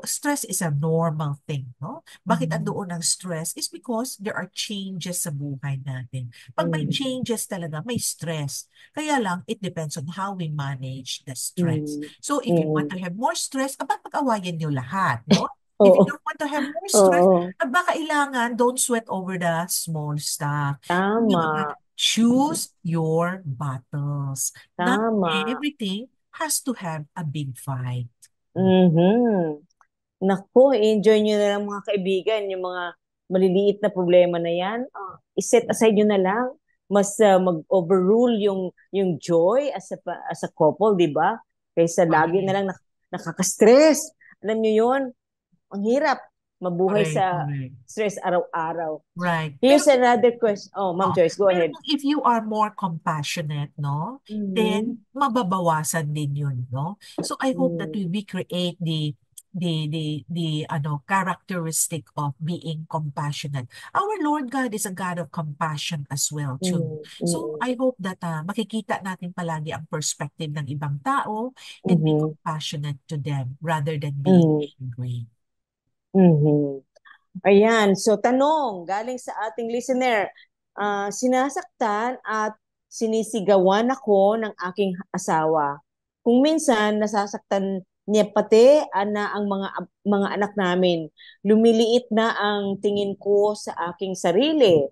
stress is a normal thing, no? Bakit mm, andoon ang stress? Is because there are changes sa buhay natin. Pag may mm, changes talaga, may stress. Kaya lang, it depends on how we manage the stress. mm, So if you want mm. to have more stress, pag-awayan nyo lahat, no? If you Oo, don't want to have more stress, oo, ba kailangan don't sweat over the small stuff. tama, Choose your battles. Not tama. everything has to have a big fight. Mhm. Naku, enjoy nyo na lang mga kaibigan, yung mga maliliit na problema na yan. Iset aside nyo na lang. Mas mag-overrule yung joy as a couple, di ba? Kaysa lagi na Correct. lang nakaka-stress. Alam nyo yun, ang hirap mabuhay Correct. sa Correct. stress araw-araw. Right. Pero Here's another question. Oh, Ma'am Oo. Joyce, go Pero ahead. kung if you are more compassionate, no, Mhm. then mababawasan din yun, no? So I hope that Mm, we create the characteristic of being compassionate. Our Lord God is a God of compassion as well too. mm, So mm, I hope that makikita natin palagi ang perspective ng ibang tao and be mhm, compassionate to them rather than being mm, angry. mhm. Ayan, so tanong galing sa ating listener, sinasaktan at sinisigawan ako ng aking asawa. Kung minsan nasasaktan niya pati ang mga anak namin. Lumiliit na ang tingin ko sa aking sarili.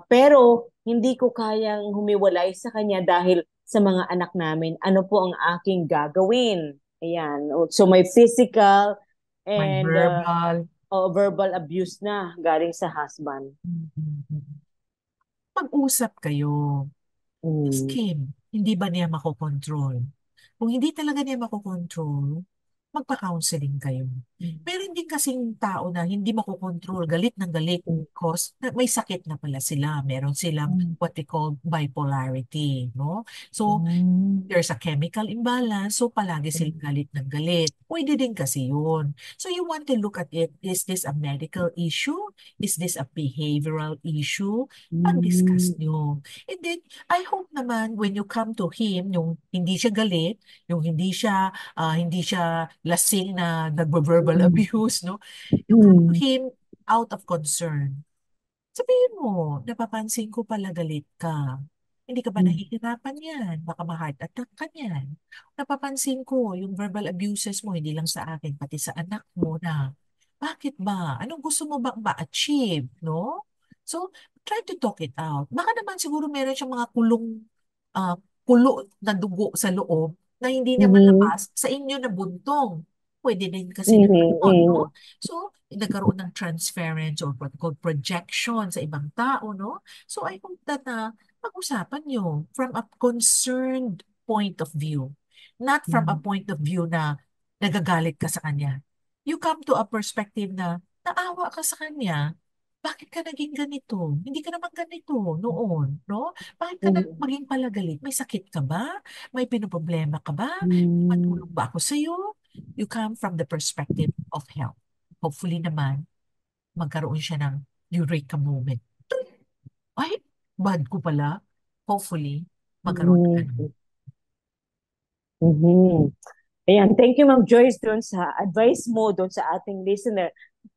Pero hindi ko kayang humiwalay sa kanya dahil sa mga anak namin. Ano po ang aking gagawin? Ayan. So may physical May and verbal. verbal abuse na galing sa husband. Mag-usap kayo. Ask Mm. him, hindi ba niya makokontrol? Kung hindi talaga niya makokontrol, magpa-counseling kayo. Meron din kasing tao na hindi makokontrol, galit ng galit Mm. because may sakit na pala sila. Meron silang Mm. what we call bipolarity, no? So, Mm. there's a chemical imbalance, so palagi silang galit ng galit. Pwede din kasi yun. So you want to look at it, is this a medical issue? Is this a behavioral issue? Pag-discuss Mm. nyo. And then, I hope naman when you come to him, yung hindi siya galit, yung hindi siya lasing na nagbo-verbal Mm. abuse, no? You come to Mm. him out of concern. Sabihin mo, napapansin ko pala galit ka. Hindi ka ba Mm. nahihirapan yan? Baka ma-heart attack ka yan. Napapansin ko, yung verbal abuses mo, hindi lang sa akin, pati sa anak mo na. Bakit ba? Anong gusto mo bang ma-achieve? No? So, try to talk it out. Baka naman siguro meron siyang mga ah, kulo na dugo sa loob na hindi niya Mhm. malabas sa inyo na buntong. Pwede din kasi na Mhm. gano'n, no? Mhm. So, nagkaroon ng transference or what called projection sa ibang tao, no? So, I hope that pag-usapan nyo from a concerned point of view, not from a Mhm. point of view na nagagalit ka sa kanya. You come to a perspective na naawa ka sa kanya. Bakit ka naging ganito? Hindi ka naman ganito noon, no? Bakit ka na Mhm. maging palagalit? May sakit ka ba? May pinoproblema ka ba? May Mhm. matulog ba ako sa'yo? You come from the perspective of health. Hopefully naman, magkaroon siya ng eureka moment. Ay, bad ko pala. Hopefully, magkaroon ng ganun. Mhm. Mhm. Ayan, thank you Ma'am Joyce doon sa advice mo doon sa ating listener.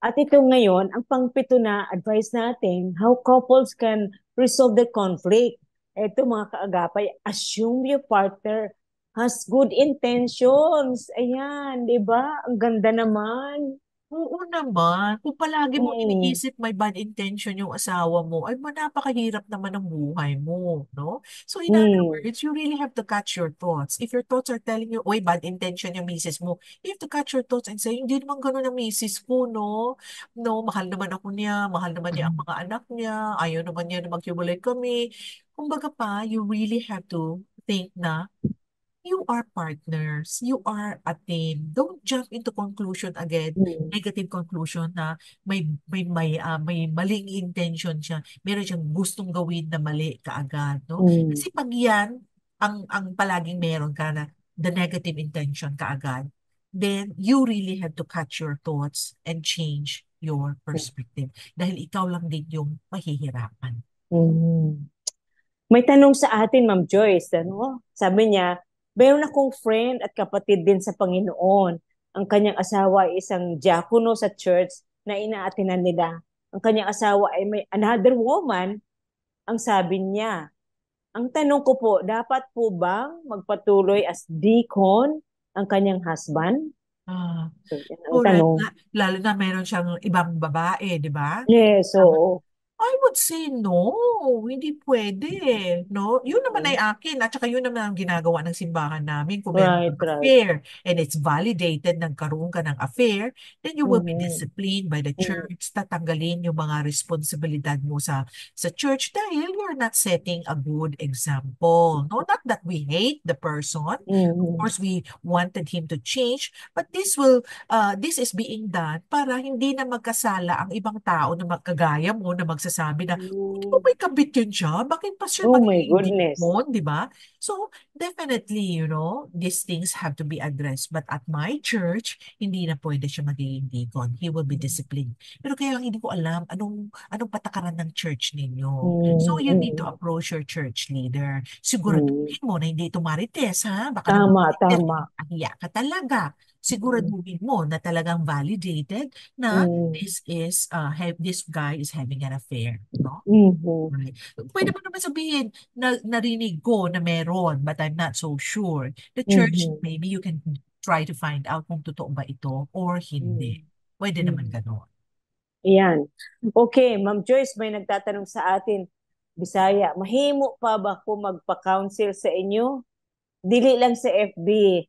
At ito ngayon, ang pangpito na advice natin, how couples can resolve the conflict. Ito mga kaagapay, assume your partner has good intentions. Ayan, di ba? Ang ganda naman. Oo naman. Kung palagi mo Mm. iniisip may bad intention yung asawa mo, ay napakahirap naman ang buhay mo, no? So in other Mm. words, you really have to catch your thoughts. If your thoughts are telling you, oy, bad intention yung misis mo, you have to catch your thoughts and say, hindi naman ganun ang misis ko, no? No, mahal naman ako niya, mahal naman niya ang mga anak niya, ayaw naman niya na maghiwalay kami. Kumbaga pa, you really have to think na you are partners. You are a team. Don't jump into conclusion agad. Mm. Negative conclusion na may maling intention siya. Meron siyang gustong gawin na mali kaagad, no? Mm. Kasi pag yan, ang palaging meron ka na the negative intention kaagad, then you really have to catch your thoughts and change your perspective. Dahil ikaw lang din yung mahihirapan. Mm. May tanong sa atin, Ma'am Joyce, ano? Sabi niya, meron akong friend at kapatid din sa Panginoon. Ang kanyang asawa ay isang diakono sa church na inaatinan nila. Ang kanyang asawa ay may another woman, ang sabi niya. Ang tanong ko po, dapat po bang magpatuloy as deacon ang kanyang husband? Ah, So, yan ang correct. tanong. Lalo na meron siyang ibang babae, di ba? Yes, so, I would say no, hindi pwede, no? Yun naman ay akin, at saka yun naman ang ginagawa ng simbahan namin. Kung meron right, kang right. affair and it's validated, nagkaroon ka ng affair, then you will be Mhm. disciplined by the Mhm. church, tatanggalin yung mga responsibilidad mo sa church dahil you're not setting a good example. No, not that we hate the person. Of Mhm. course, we wanted him to change, but this is being done para hindi na magkasala ang ibang tao na magkagaya mo na magsasabi na, hindi mo Mm. may kabit yun siya? Bakit pa siya Oh my magiging goodness. deacon, di ba? So, definitely, these things have to be addressed. But at my church, hindi na pwede siya magiging deacon. He will be disciplined. Pero kaya lang hindi ko alam anong patakaran ng church ninyo. So, you need to Mm. approach your church leader. Mm. Siguraduhin mo na hindi ito marites, ha? Baka naman Tama, marites, tama. ahiya ka talaga. Siguraduhin mo na talagang validated na Mm. this guy is having an affair, no? Mhm. Right. Pwede mo naman sabihin na narinig ko na meron, but I'm not so sure. The church, Mhm. maybe you can try to find out kung totoo ba ito or hindi. Mhm. Pwede naman Mhm. gano'n. Yan. Okay, Ma'am Joyce, may nagtatanong sa atin, Bisaya, mahimo pa ba ko magpa-counsel sa inyo? Dili lang sa FB.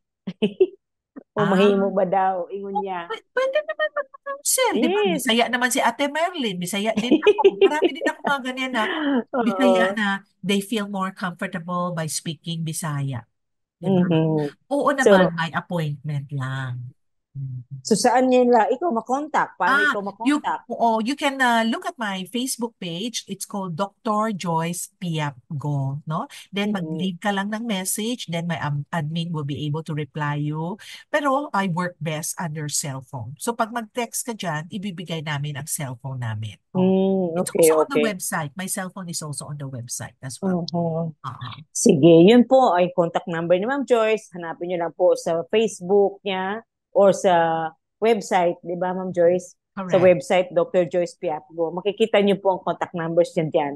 O Ah, mahimo ba daw? Ingon niya. pwede naman mag-counsel, di ba? Yes. Bisaya naman si Ate Merlin. Bisaya din ako. Marami din ako mga ganyan na Bisaya Oo. na they feel more comfortable by speaking Bisaya. Di ba? Mhm. Oo naman, So, may appointment lang. Mhm. so saan niya nila ikaw makontak? Paano ikaw makontak? You can look at my Facebook page. It's called Dr. Joyce Piap Go, no? Then Mhm. mag-leave ka lang ng message, then my admin will be able to reply you. Pero I work best under cell phone. So pag mag-text ka dyan, ibibigay namin ang cellphone namin. Oh. It's Okay, also on the okay. website. My cell phone is also on the website as well. Mhm. Uh-huh. Sige, yun po ay contact number ni Ma'am Joyce. Hanapin niyo lang po sa Facebook niya or sa website, di ba Ma'am Joyce? Sa Correct. website, Dr. Joyce Piapgo. Makikita niyo po ang contact numbers niyan dyan.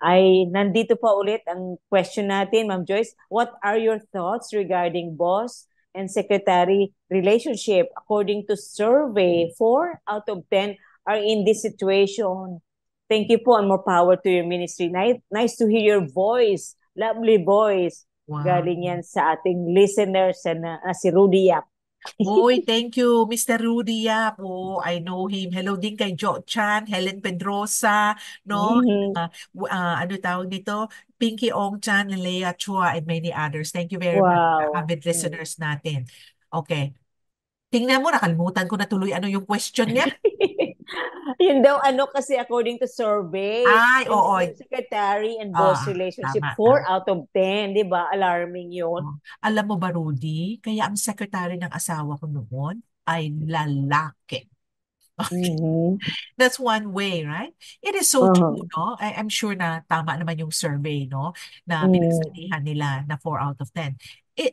Ay, nandito pa ulit ang question natin, Ma'am Joyce. What are your thoughts regarding boss and secretary relationship? According to survey, 4 out of 10 are in this situation. Thank you po and more power to your ministry. Nice to hear your voice. Lovely voice. Wow. Galing yan sa ating listeners na si Rudy Yap. Uy, thank you, Mr. Rudy Yap. Oh, I know him. Hello din kay Jo Chan, Helen Pedrosa, no? Mhm. Ano tawag nito? Pinky Ong Chan, Leah Chua, and many others. Thank you very much, Wow. avid listeners natin. Okay. Tingnan mo, nakalimutan ko na tuloy ano yung question niya. Yun daw ano kasi according to survey, Ay, oo. yung secretary and boss relationship, Tama, 4 tama. out of 10, di ba? Alarming yun. Oh. Alam mo ba, Rudy, kaya ang secretary ng asawa ko noon ay lalaki. Mhm. That's one way, right? It is so true, Uh-huh. no? I'm sure na tama naman yung survey, no? Na Mhm. pinagsalihan nila na 4 out of 10.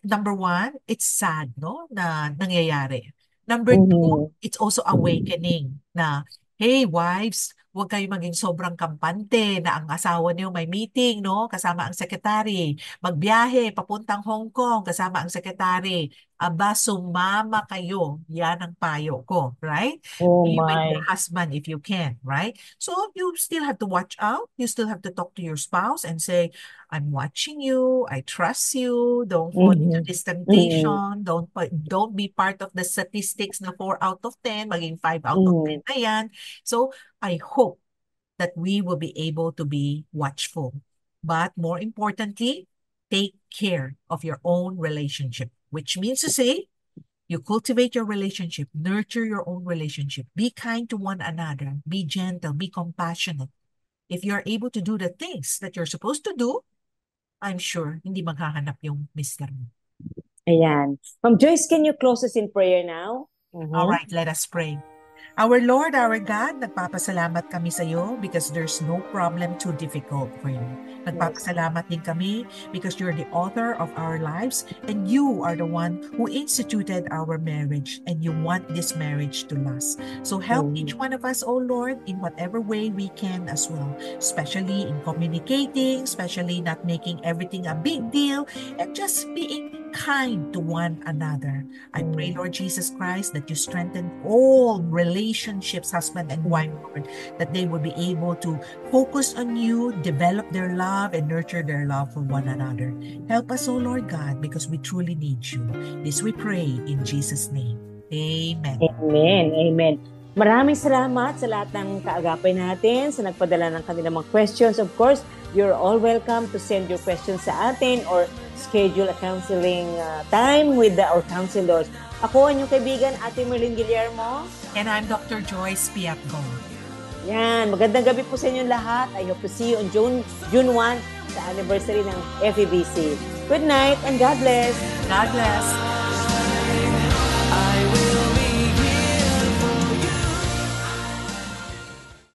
Number one, it's sad, no? Na nangyayari. Number two, Mhm. it's also awakening na, hey, wives, Huwag kayo maging sobrang kampante na ang asawa niyo may meeting, no? Kasama ang sekretary. Magbiyahe, papuntang Hong Kong, kasama ang sekretary. Aba, sumama kayo. Yan ang payo ko, right? Oh Be with your my. husband if you can, right? So you still have to watch out. You still have to talk to your spouse and say, I'm watching you. I trust you. Don't fall into Mhm. this Mhm. temptation. Don't be part of the statistics na 4 out of 10, maging 5 out of 10 Mhm. na yan. So I hope that we will be able to be watchful. But more importantly, take care of your own relationship, which means to say, you cultivate your relationship, nurture your own relationship, be kind to one another, be gentle, be compassionate. If you're able to do the things that you're supposed to do, I'm sure hindi maghahanap yung mister mo. Ayan. Ma'am Joyce, can you close us in prayer now? All Mhm. right, let us pray. Our Lord, our God, nagpapasalamat kami sa iyo because there's no problem too difficult for you. Nagpapasalamat din kami because you're the author of our lives and you are the one who instituted our marriage and you want this marriage to last. So help each one of us, oh Lord, in whatever way we can as well, especially in communicating, especially not making everything a big deal, and just being kind to one another. I pray, Lord Jesus Christ, that you strengthen all relationships, husband and wife, Lord, that they will be able to focus on you, develop their love, and nurture their love for one another. Help us, O Lord God, because we truly need you. This we pray in Jesus' name. Amen. Amen. Amen. Maraming salamat sa lahat ng kaagapay natin, sa nagpadala ng kanilang mga questions. Of course, you're all welcome to send your questions sa atin or schedule a counseling time with our counselors. Ako, ang inyong kaibigan, Ate Merlin Guillermo. And I'm Dr. Joyce Piapgo. Yan, magandang gabi po sa inyong lahat. I hope to see you on June 1 sa anniversary ng FEBC. Good night and God bless. God bless.